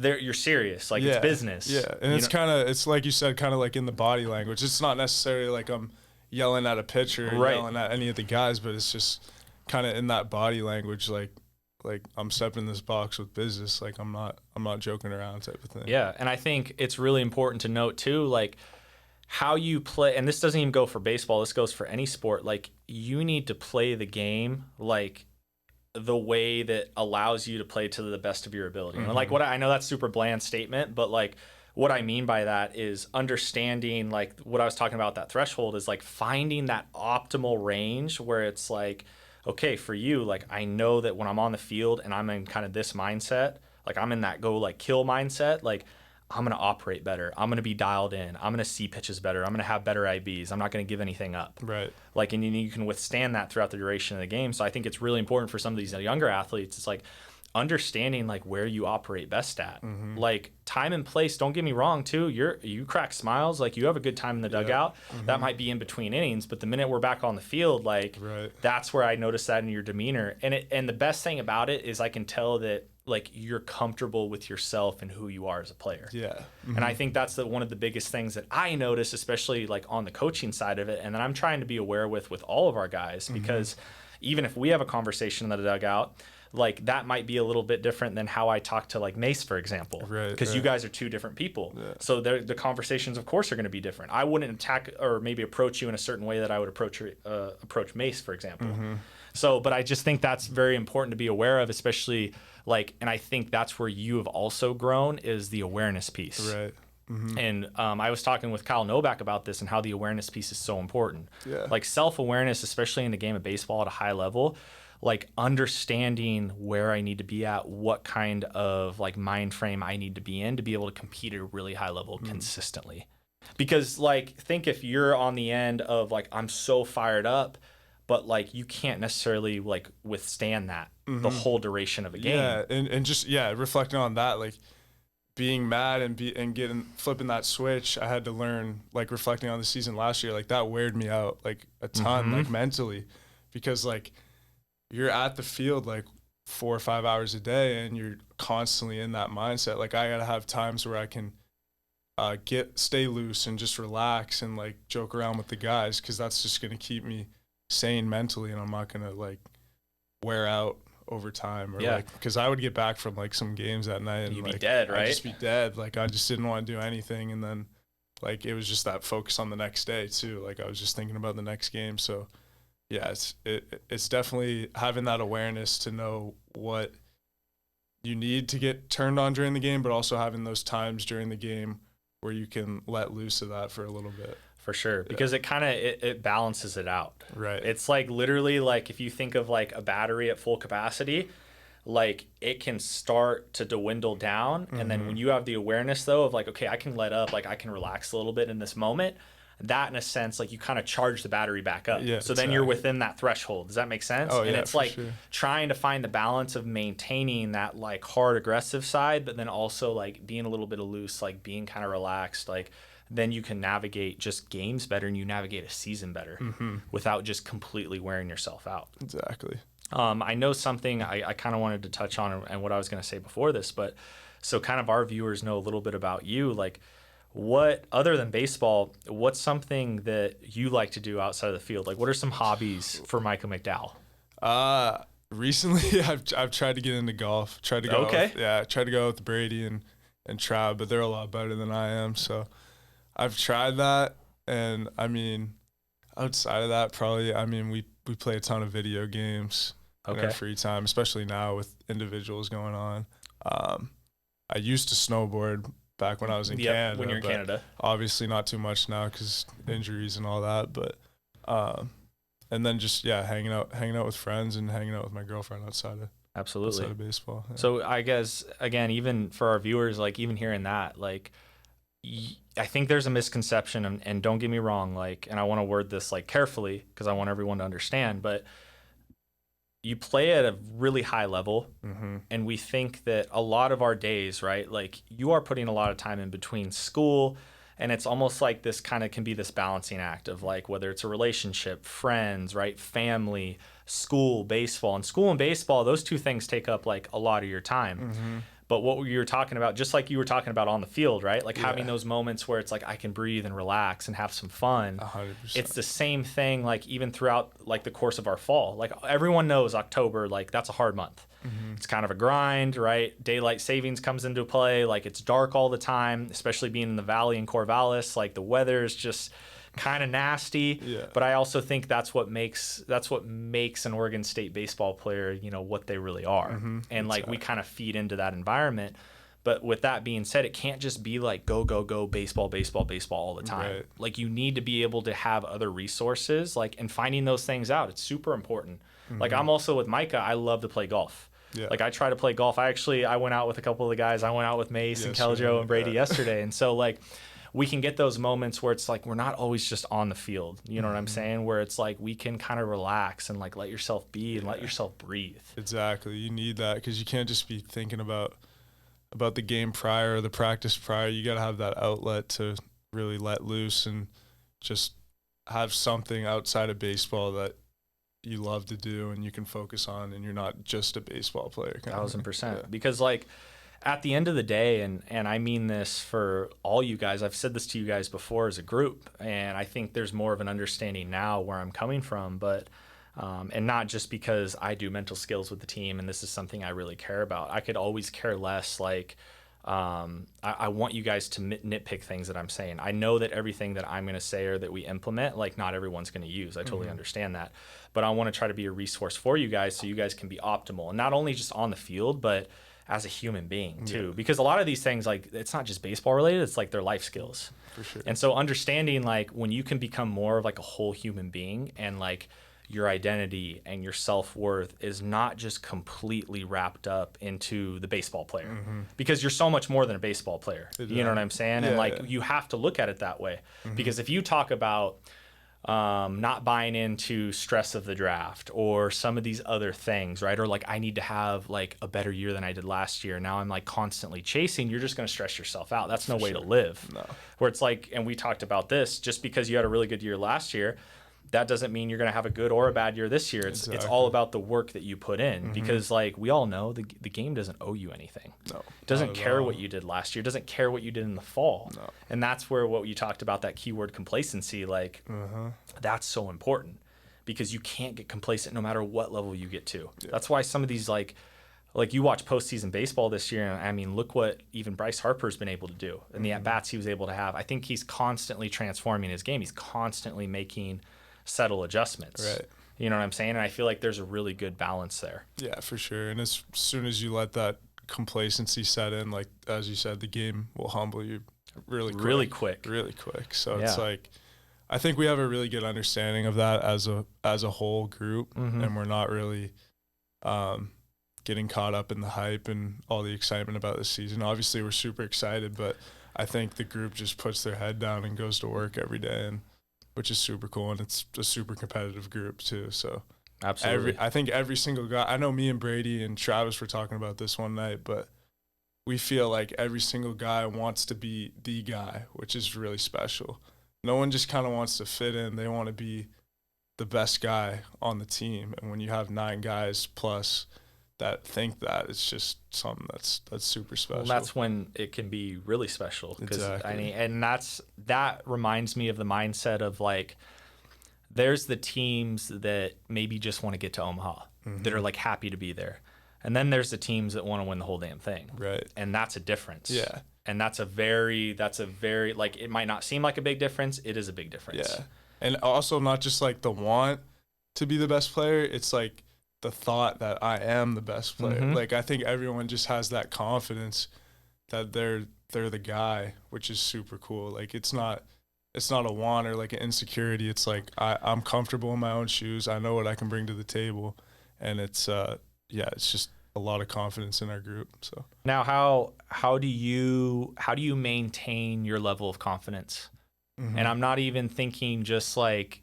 you're serious. Like it's business. Yeah. And it's like you said, kind of like in the body language. It's not necessarily like I'm yelling at a pitcher or yelling at any of the guys, but it's just kind of in that body language, like I'm stepping in this box with business. Like I'm not joking around type of thing. Yeah. And I think it's really important to note too, like how you play, and this doesn't even go for baseball, this goes for any sport. Like you need to play the game like the way that allows you to play to the best of your ability. And like I know that's super bland statement, but like what I mean by that is understanding, like what I was talking about, that threshold is like finding that optimal range where it's like, okay, for you, like I know that when I'm on the field and I'm in kind of this mindset, like I'm in that go like kill mindset, like I'm going to operate better. I'm going to be dialed in. I'm going to see pitches better. I'm going to have better IBs. I'm not going to give anything up. Right. Like, and you can withstand that throughout the duration of the game. So I think it's really important for some of these younger athletes. It's like understanding like where you operate best at. Like time and place, don't get me wrong too, you crack smiles, like you have a good time in the dugout. That might be in between innings, but the minute we're back on the field, like that's where I notice that in your demeanor. And the best thing about it is I can tell that like you're comfortable with yourself and who you are as a player. And I think that's one of the biggest things that I notice, especially like on the coaching side of it, and that I'm trying to be aware with all of our guys, because even if we have a conversation in the dugout, like that might be a little bit different than how I talk to like Mace, for example, because you guys are two different people. So the conversations, of course, are going to be different. I wouldn't attack or maybe approach you in a certain way that I would approach Mace, for example. So, but I just think that's very important to be aware of, especially like, and I think that's where you have also grown, is the awareness piece. And I was talking with Kyle Novak about this and how the awareness piece is so important. Like self-awareness, especially in the game of baseball at a high level, like understanding where I need to be at, what kind of like mind frame I need to be in to be able to compete at a really high level consistently. Because like, think if you're on the end of like, I'm so fired up, but like you can't necessarily like withstand that the whole duration of a game. And just reflecting on that, like being mad and flipping that switch, I had to learn, like reflecting on the season last year, like that weared me out like a ton, like mentally, because like you're at the field like 4 or 5 hours a day and you're constantly in that mindset. Like I gotta have times where I can stay loose and just relax and like joke around with the guys, because that's just gonna keep me sane mentally, and I'm not gonna like wear out over time, or Yeah. like, because I would get back from like some games at night and You'd like be dead, right? I'd just be dead. Like I just didn't want to do anything, and then like it was just that focus on the next day too. Like I was just thinking about the next game. So yeah, it's definitely having that awareness to know what you need to get turned on during the game, but also having those times during the game where you can let loose of that for a little bit. For sure, because it kind of it balances it out. Right. It's like literally like if you think of like a battery at full capacity, like it can start to dwindle down, and then when you have the awareness though of like, okay, I can let up, like I can relax a little bit in this moment, that in a sense, like you kind of charge the battery back up. Yeah, so then you're within that threshold. Does that make sense? Oh, and yeah, it's for like sure. trying to find the balance of maintaining that like hard aggressive side, but then also like being a little bit of loose, like being kind of relaxed, like then you can navigate just games better, and you navigate a season better without just completely wearing yourself out. Exactly. I know something I kind of wanted to touch on, and what I was going to say before this, but so kind of our viewers know a little bit about you. Like, what, other than baseball, what's something that you like to do outside of the field? Like, what are some hobbies for Micah McDowell? Recently I've tried to get into golf. Tried to go tried to go with Brady and Trav, but they're a lot better than I am. So I've tried that, and I mean, outside of that, probably, I mean, we play a ton of video games in our free time, especially now with individuals going on. I used to snowboard back when I was in Canada. When you're in Canada. Obviously not too much now because injuries and all that, but and then just hanging out with friends and hanging out with my girlfriend outside of baseball. Yeah. So I guess again, even for our viewers, like even hearing that, like I think there's a misconception, and don't get me wrong, like, and I want to word this like carefully because I want everyone to understand, but you play at a really high level, and we think that a lot of our days, right, like you are putting a lot of time in between school, and it's almost like this kind of can be this balancing act of like whether it's a relationship, friends, right, family, school, baseball. And school and baseball, those two things take up like a lot of your time. But what you were talking about, just like you were talking about on the field, right? Like having those moments where it's like I can breathe and relax and have some fun. 100%. It's the same thing, like even throughout like the course of our fall. Like everyone knows October, like that's a hard month. It's kind of a grind, right? Daylight savings comes into play. Like it's dark all the time, especially being in the valley in Corvallis. Like the weather is just kind of nasty. But I also think that's what makes an Oregon State baseball player, you know, what they really are. And like we kind of feed into that environment. But with that being said, it can't just be like go baseball all the time. Right. Like you need to be able to have other resources, like, and finding those things out. It's super important. Like I'm also with Micah. I love to play golf. Like I try to play golf. I went out with a couple of the guys. I went out with Mace and Keljo and Brady yesterday. And so like we can get those moments where it's like we're not always just on the field. You know what I'm saying? Where it's like we can kind of relax and like let yourself be and let yourself breathe. Exactly. You need that because you can't just be thinking about the game prior or the practice prior. You got to have that outlet to really let loose and just have something outside of baseball that you love to do and you can focus on, and you're not just a baseball player. 1000%. Because like at the end of the day, and I mean this for all you guys, I've said this to you guys before as a group, and I think there's more of an understanding now where I'm coming from, but and not just because I do mental skills with the team and this is something I really care about. I could always care less. Like I want you guys to nitpick things that I'm saying. I know that everything that I'm going to say or that we implement, like not everyone's going to use. I totally understand that. But I want to try to be a resource for you guys so you guys can be optimal. And not only just on the field, but as a human being too. Because a lot of these things, like it's not just baseball related, it's like their life skills. For sure. And so understanding like when you can become more of like a whole human being and like your identity and your self-worth is not just completely wrapped up into the baseball player because you're so much more than a baseball player. Exactly. You know what I'm saying? And like you have to look at it that way because if you talk about not buying into stress of the draft or some of these other things, right? Or like I need to have like a better year than I did last year. Now I'm like constantly chasing. You're just going to stress yourself out. That's no way to live. No. Where it's like, and we talked about this, just because you had a really good year last year, that doesn't mean you're going to have a good or a bad year this year. It's all about the work that you put in because like we all know the game doesn't owe you anything. No. It doesn't care what you did last year. It doesn't care what you did in the fall. No. And that's where what you talked about, that keyword complacency, like that's so important. because you can't get complacent no matter what level you get to. Yeah. That's why some of these like you watch postseason baseball this year, and I mean, look what even Bryce Harper's been able to do and the at-bats he was able to have. I think he's constantly transforming his game. He's constantly making subtle adjustments. Right. You know what I'm saying? And I feel like there's a really good balance there. Yeah, for sure. And as soon as you let that complacency set in, like as you said, the game will humble you really quick. So it's like, I think we have a really good understanding of that as a whole group, and we're not really getting caught up in the hype and all the excitement about this season. Obviously, we're super excited, but I think the group just puts their head down and goes to work every day, and which is super cool. And it's a super competitive group too. So absolutely, I think every single guy. I know me and Brady and Travis were talking about this one night, but we feel like every single guy wants to be the guy, which is really special. No one just kind of wants to fit in. They want to be the best guy on the team. And when you have 9 guys plus that think that, it's just something that's super special. Well, that's when it can be really special. Exactly. I mean, and that reminds me of the mindset of like, there's the teams that maybe just want to get to Omaha, that are like happy to be there. And then there's the teams that want to win the whole damn thing. Right. And that's a difference. Yeah. And that's a very, like, it might not seem like a big difference. It is a big difference. Yeah. And also not just like the want to be the best player. It's like the thought that I am the best player. Like, I think everyone just has that confidence that they're the guy, which is super cool. Like, it's not a want or like an insecurity. It's like, I'm comfortable in my own shoes. I know what I can bring to the table. And it's, it's just a lot of confidence in our group. So now, how do you maintain your level of confidence? And I'm not even thinking just like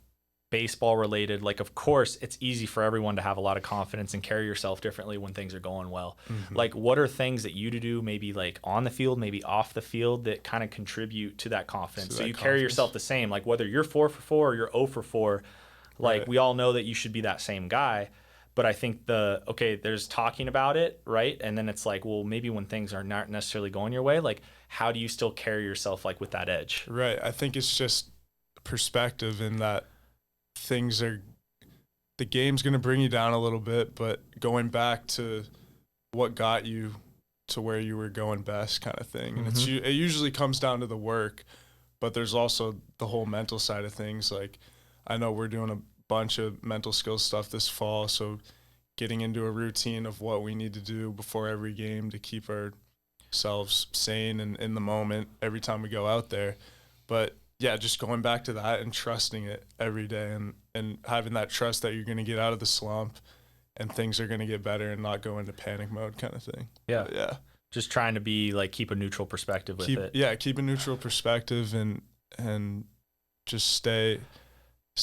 baseball related. Like, of course, it's easy for everyone to have a lot of confidence and carry yourself differently when things are going well. Like, what are things that you do, maybe like on the field, maybe off the field, that kind of contribute to that confidence? So you carry yourself the same, like whether you're 4 for 4 or you're 0 for 4, like we all know that you should be that same guy. But I think there's talking about it, right? And then it's like, well, maybe when things are not necessarily going your way, like, how do you still carry yourself like with that edge? Right. I think it's just perspective in that the game's going to bring you down a little bit, but going back to what got you to where you were going best kind of thing. And it usually comes down to the work, but there's also the whole mental side of things. Like, I know we're doing a bunch of mental skills stuff this fall, so getting into a routine of what we need to do before every game to keep ourselves sane and in the moment every time we go out there. But yeah, just going back to that and trusting it every day, and having that trust that you're going to get out of the slump and things are going to get better and not go into panic mode kind of thing. But just trying to be like, keep a neutral perspective with it. Yeah, keep a neutral perspective and just stay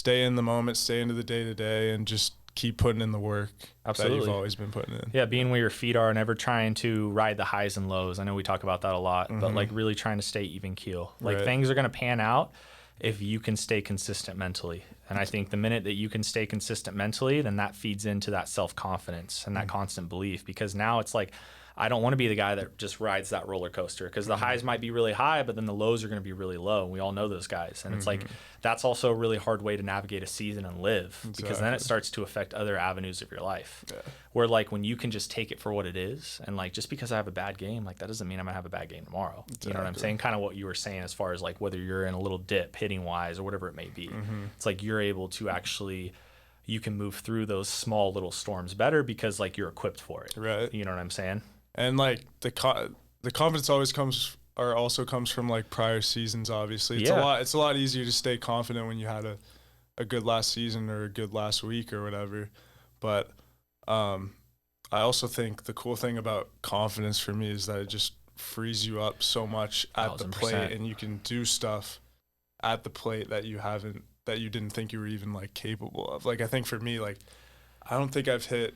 in the moment, stay into the day-to-day, and just keep putting in the work that you've always been putting in. Yeah, being where your feet are, never trying to ride the highs and lows. I know we talk about that a lot, but like really trying to stay even keel. Like things are going to pan out if you can stay consistent mentally. And I think the minute that you can stay consistent mentally, then that feeds into that self-confidence and that constant belief, because now it's like, I don't want to be the guy that just rides that roller coaster, because the highs might be really high, but then the lows are going to be really low. We all know those guys. And it's like, that's also a really hard way to navigate a season and live, because then it starts to affect other avenues of your life. Where like, when you can just take it for what it is, and like, just because I have a bad game, like that doesn't mean I'm gonna have a bad game tomorrow. You know what I'm saying? Kind of what you were saying as far as like, whether you're in a little dip hitting wise or whatever it may be. It's like, you're able to actually, you can move through those small little storms better because like you're equipped for it. Right. You know what I'm saying? And like the confidence also comes from like prior seasons. Obviously, it's a lot easier to stay confident when you had a good last season or a good last week or whatever. But I also think the cool thing about confidence for me is that it just frees you up so much at the plate, and you can do stuff at the plate that you didn't think you were even like capable of. Like, I think for me, like, I don't think I've hit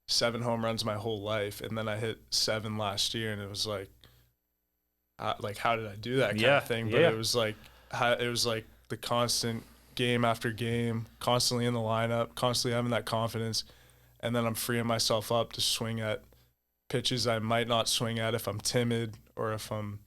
7 home runs my whole life, and then I hit 7 last year, and it was like how did I do that kind of thing? But it was like the constant game after game, constantly in the lineup, constantly having that confidence, and then I'm freeing myself up to swing at pitches I might not swing at if I'm timid or if I'm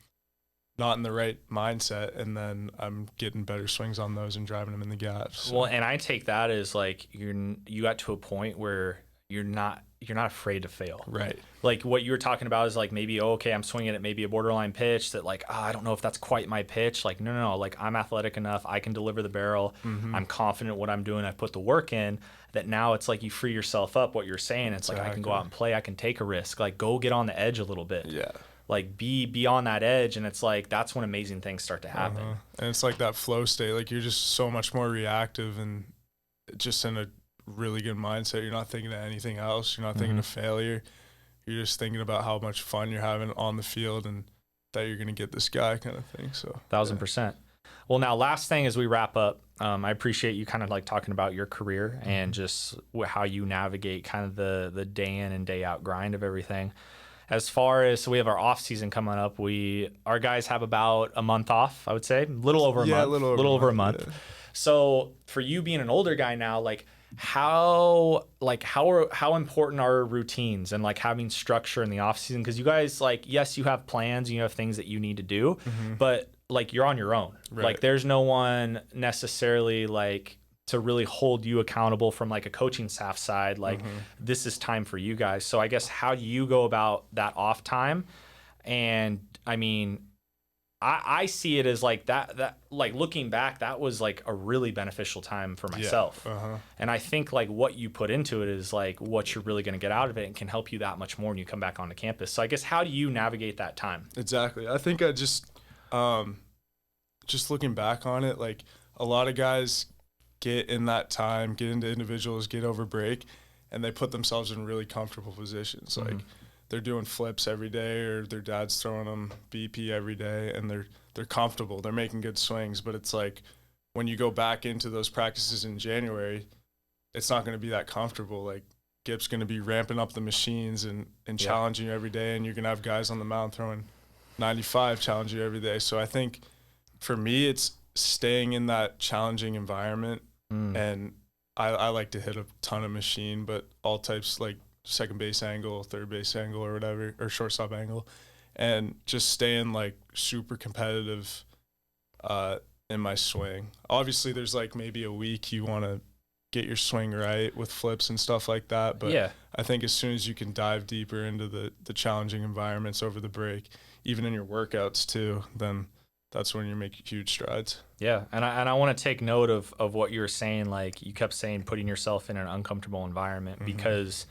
not in the right mindset, and then I'm getting better swings on those and driving them in the gaps. So. Well, and I take that as like you got to a point where you're not afraid to fail. Right. Like what you were talking about is like maybe, okay, I'm swinging at maybe a borderline pitch that like, I don't know if that's quite my pitch. Like, no. Like I'm athletic enough. I can deliver the barrel. I'm confident what I'm doing. I put the work in. That now it's like you free yourself up. What you're saying, it's like I can go out and play. I can take a risk. Like go get on the edge a little bit. Yeah. Like be on that edge, and it's like that's when amazing things start to happen. And it's like that flow state. Like you're just so much more reactive and just in a really good mindset. You're not thinking of anything else. You're not thinking of failure. You're just thinking about how much fun you're having on the field and that you're gonna get this guy kind of thing. So 1000%. Well, now last thing as we wrap up, I appreciate you kind of like talking about your career and just how you navigate kind of the day in and day out grind of everything. As far as, so we have our off season coming up. Our guys have about a month off, I would say, a little over a month. A little over a month. Yeah. So for you being an older guy now, like how important are routines and like having structure in the off season? Because you guys, like, yes, you have plans, you have things that you need to do, but like you're on your own. Right. Like there's no one necessarily like to really hold you accountable from like a coaching staff side. Like this is time for you guys. So I guess how do you go about that off time? And I mean, I see it as like that like looking back, that was like a really beneficial time for myself. And I think like what you put into it is like what you're really going to get out of it and can help you that much more when you come back onto campus. So I guess how do you navigate that time? Exactly. I think I just looking back on it, like a lot of guys get in that time, get into individuals, get over break, and they put themselves in really comfortable positions. Like they're doing flips every day, or their dad's throwing them BP every day, and they're comfortable. They're making good swings, but it's like when you go back into those practices in January, it's not going to be that comfortable. Like Gip's going to be ramping up the machines and challenging you every day, and you're going to have guys on the mound throwing 95 challenging you every day. So I think for me, it's staying in that challenging environment. And I like to hit a ton of machine, but all types, like second base angle, third base angle, or whatever, or shortstop angle, and just staying like super competitive in my swing. Obviously, there's like maybe a week you want to get your swing right with flips and stuff like that, but I think as soon as you can dive deeper into the challenging environments over the break, even in your workouts too, then that's when you make huge strides. Yeah, and I want to take note of what you were saying. Like you kept saying putting yourself in an uncomfortable environment because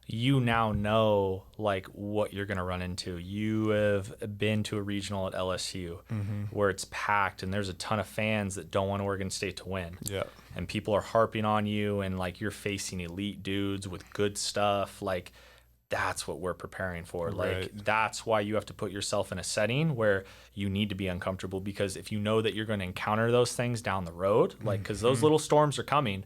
you now know like what you're going to run into. You have been to a regional at LSU where it's packed and there's a ton of fans that don't want Oregon State to win. Yeah. And people are harping on you and like you're facing elite dudes with good stuff. Like that's what we're preparing for. Like that's why you have to put yourself in a setting where you need to be uncomfortable, because if you know that you're going to encounter those things down the road, like because those little storms are coming,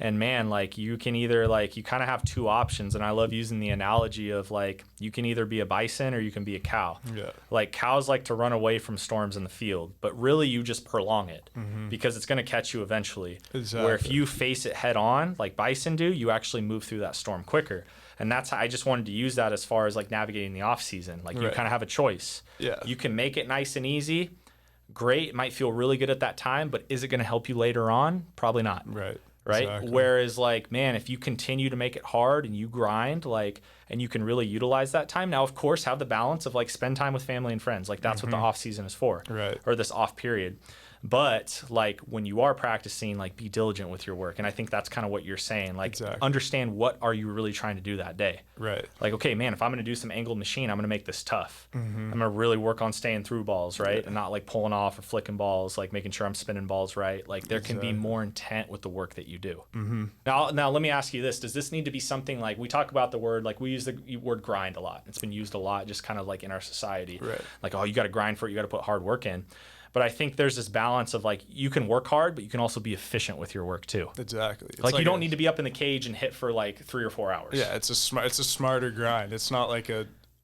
and man, like you can either like you kind of have two options. And I love using the analogy of like you can either be a bison or you can be a cow. Like cows like to run away from storms in the field, but really you just prolong it because it's going to catch you eventually. Where if you face it head on like bison do, you actually move through that storm quicker. And that's how I just wanted to use that as far as like navigating the off season. Like you kind of have a choice. You can make it nice and easy. Great. It might feel really good at that time, but is it going to help you later on? Probably not. Right. Exactly. Whereas like, man, if you continue to make it hard and you grind, like, and you can really utilize that time. Now, of course, have the balance of like spend time with family and friends. Like that's what the off season is for, or this off period. But like when you are practicing, like be diligent with your work. And I think that's kind of what you're saying. Like understand what are you really trying to do that day. Like, okay, man, if I'm going to do some angled machine, I'm going to make this tough. I'm going to really work on staying through balls, and not like pulling off or flicking balls, like making sure I'm spinning balls right. Like there can be more intent with the work that you do. Now let me ask you this. Does this need to be something like we talk about the word, like we use the word grind a lot. It's been used a lot just kind of like in our society. Like, oh, you got to grind for it. You got to put hard work in. But I think there's this balance of like you can work hard, but you can also be efficient with your work too. Exactly. Like you don't need to be up in the cage and hit for like 3 or 4 hours. Yeah, it's a smarter grind. It's not like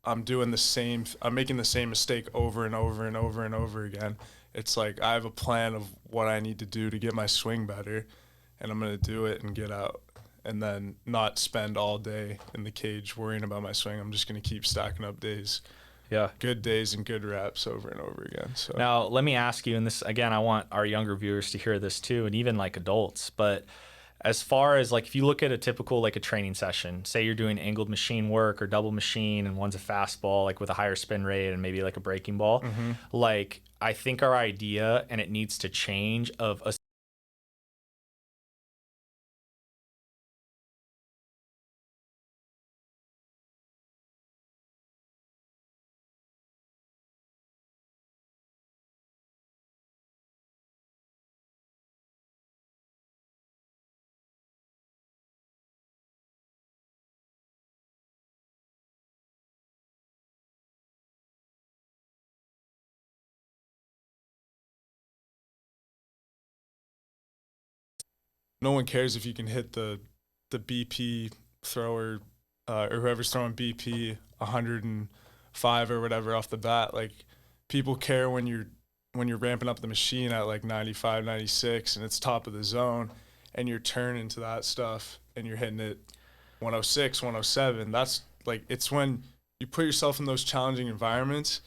I'm making the same mistake over and over and over and over again. It's like I have a plan of what I need to do to get my swing better, and I'm going to do it and get out, and then not spend all day in the cage worrying about my swing. I'm just going to keep stacking up days. Yeah. good days and good reps over and over again. So Now, let me ask you, and this, again, I want our younger viewers to hear this too, and even like adults, but as far as like, if you look at a typical, like a training session, say you're doing angled machine work or double machine, and one's a fastball, like with a higher spin rate and maybe like a breaking ball, like I think our idea, and it needs to change, of a no one cares if you can hit the BP thrower or whoever's throwing BP 105 or whatever off the bat. Like, people care when you're ramping up the machine at like 95, 96, and it's top of the zone, and you're turning to that stuff and you're hitting it 106, 107. That's like, it's when you put yourself in those challenging environments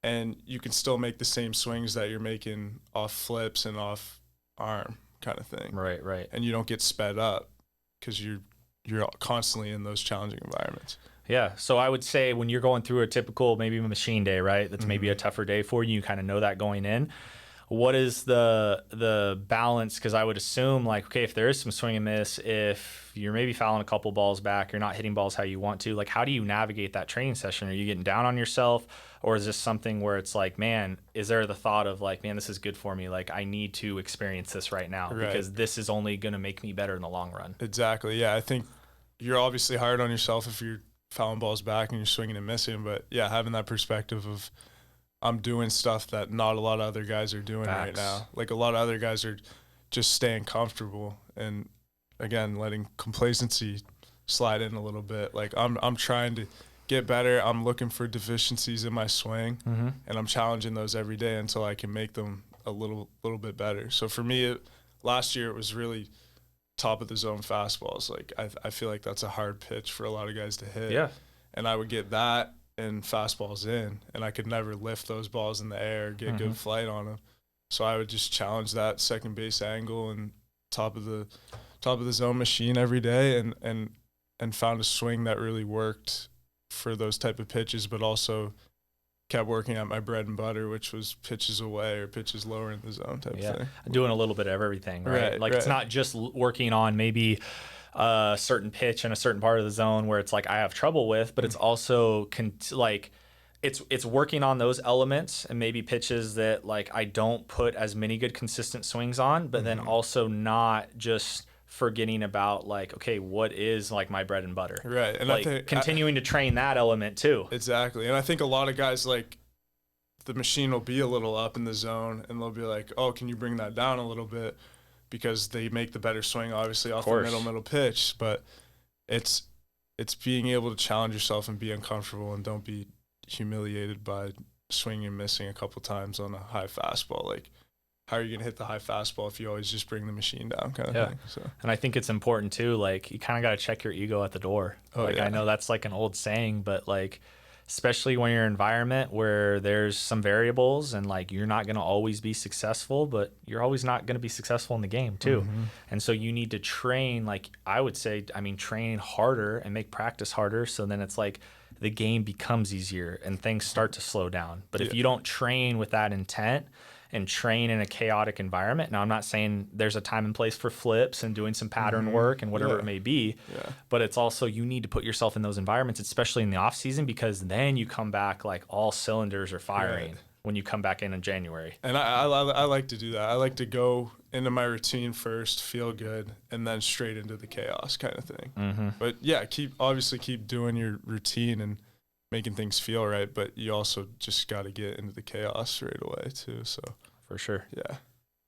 and you can still make the same swings that you're making off flips and off arm kind of thing. right. And you don't get sped up because you're constantly in those challenging environments. Yeah. So I would say when you're going through a typical, maybe machine day, right? That's maybe a tougher day for you. You kind of know that going in. What is the balance? Because I would assume, like, okay, if there is some swing and miss, if you're maybe fouling a couple balls back, you're not hitting balls how you want to, like, how do you navigate that training session? Are you getting down on yourself? Or is this something where it's like, man, is there the thought of like, man, this is good for me. Like, I need to experience this right now because this is only going to make me better in the long run. Exactly. Yeah. I think you're obviously hard on yourself if you're fouling balls back and you're swinging and missing. But yeah, having that perspective of, I'm doing stuff that not a lot of other guys are doing right now. Like, a lot of other guys are just staying comfortable and, again, letting complacency slide in a little bit. Like, I'm trying to get better. I'm looking for deficiencies in my swing, and I'm challenging those every day until I can make them a little bit better. So for me, last year it was really top of the zone fastballs. Like, I feel like that's a hard pitch for a lot of guys to hit. Yeah. And I would get that and fastballs in, and I could never lift those balls in the air, get good flight on them. So I would just challenge that second base angle and top of the zone machine every day, and found a swing that really worked for those type of pitches, but also kept working at my bread and butter, which was pitches away or pitches lower in the zone type of thing. Doing a little bit of everything, right? Like, it's not just working on maybe a certain pitch in a certain part of the zone where it's like I have trouble with, but it's also like it's working on those elements and maybe pitches that like I don't put as many good consistent swings on, but then also not just forgetting about like, okay, what is like my bread and butter, right? And like, I think continuing to train that element too. Exactly. And I think a lot of guys, like, the machine will be a little up in the zone and they'll be like, oh, can you bring that down a little bit? Because they make the better swing, obviously, off the middle pitch. But it's being able to challenge yourself and be uncomfortable and don't be humiliated by swinging and missing a couple times on a high fastball. Like, how are you going to hit the high fastball if you always just bring the machine down kind of thing? So. And I think it's important, too. Like, you kind of got to check your ego at the door. I know that's like an old saying, but like, especially when you're in an environment where there's some variables and like you're not going to always be successful, but you're always not going to be successful in the game too. And so you need to train, like I would say, train harder and make practice harder. So then it's like the game becomes easier and things start to slow down. But if you don't train with that intent and train in a chaotic environment. Now, I'm not saying there's a time and place for flips and doing some pattern work and whatever it may be, but it's also you need to put yourself in those environments, especially in the off season, because then you come back like all cylinders are firing when you come back in January. And I like to do that. I like to go into my routine first, feel good, and then straight into the chaos kind of thing. But yeah, keep doing your routine and making things feel right, but you also just got to get into the chaos right away too. So for sure. Yeah.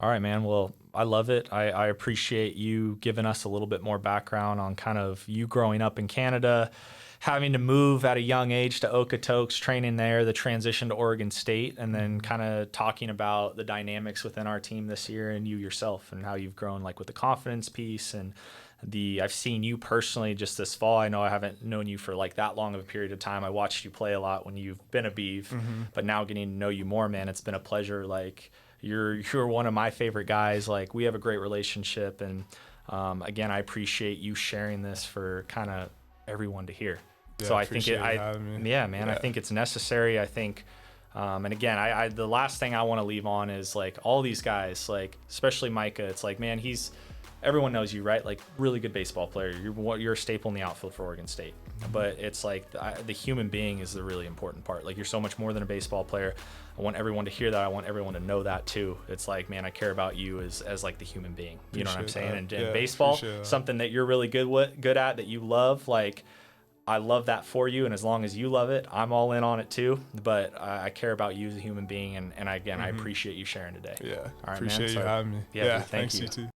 All right, man. Well, I love it. I appreciate you giving us a little bit more background on kind of you growing up in Canada, having to move at a young age to Okotoks, training there, the transition to Oregon State, and then kind of talking about the dynamics within our team this year and you yourself and how you've grown like with the confidence piece and I've seen you personally just this fall. I know I haven't known you for like that long of a period of time. I watched you play a lot when you've been a Beeve, but now getting to know you more, man, it's been a pleasure. Like you're one of my favorite guys. Like we have a great relationship, and again, I appreciate you sharing this for kind of everyone to hear. Yeah, So I think yeah, man. I think it's necessary. I think, and again, I the last thing I want to leave on is like all these guys, like especially Micah. It's like, man, everyone knows you, right? Like really good baseball player. You're a staple in the outfield for Oregon State. But it's like the human being is the really important part. Like you're so much more than a baseball player. I want everyone to hear that. I want everyone to know that too. It's like, man, I care about you as like the human being. You know what I'm saying? And baseball, something that you're really good at, that you love, like I love that for you, and as long as you love it, I'm all in on it too. But I care about you as a human being, and again, I appreciate you sharing today. Yeah, all right, appreciate man. you having me. Yeah, dude, thanks you. You too.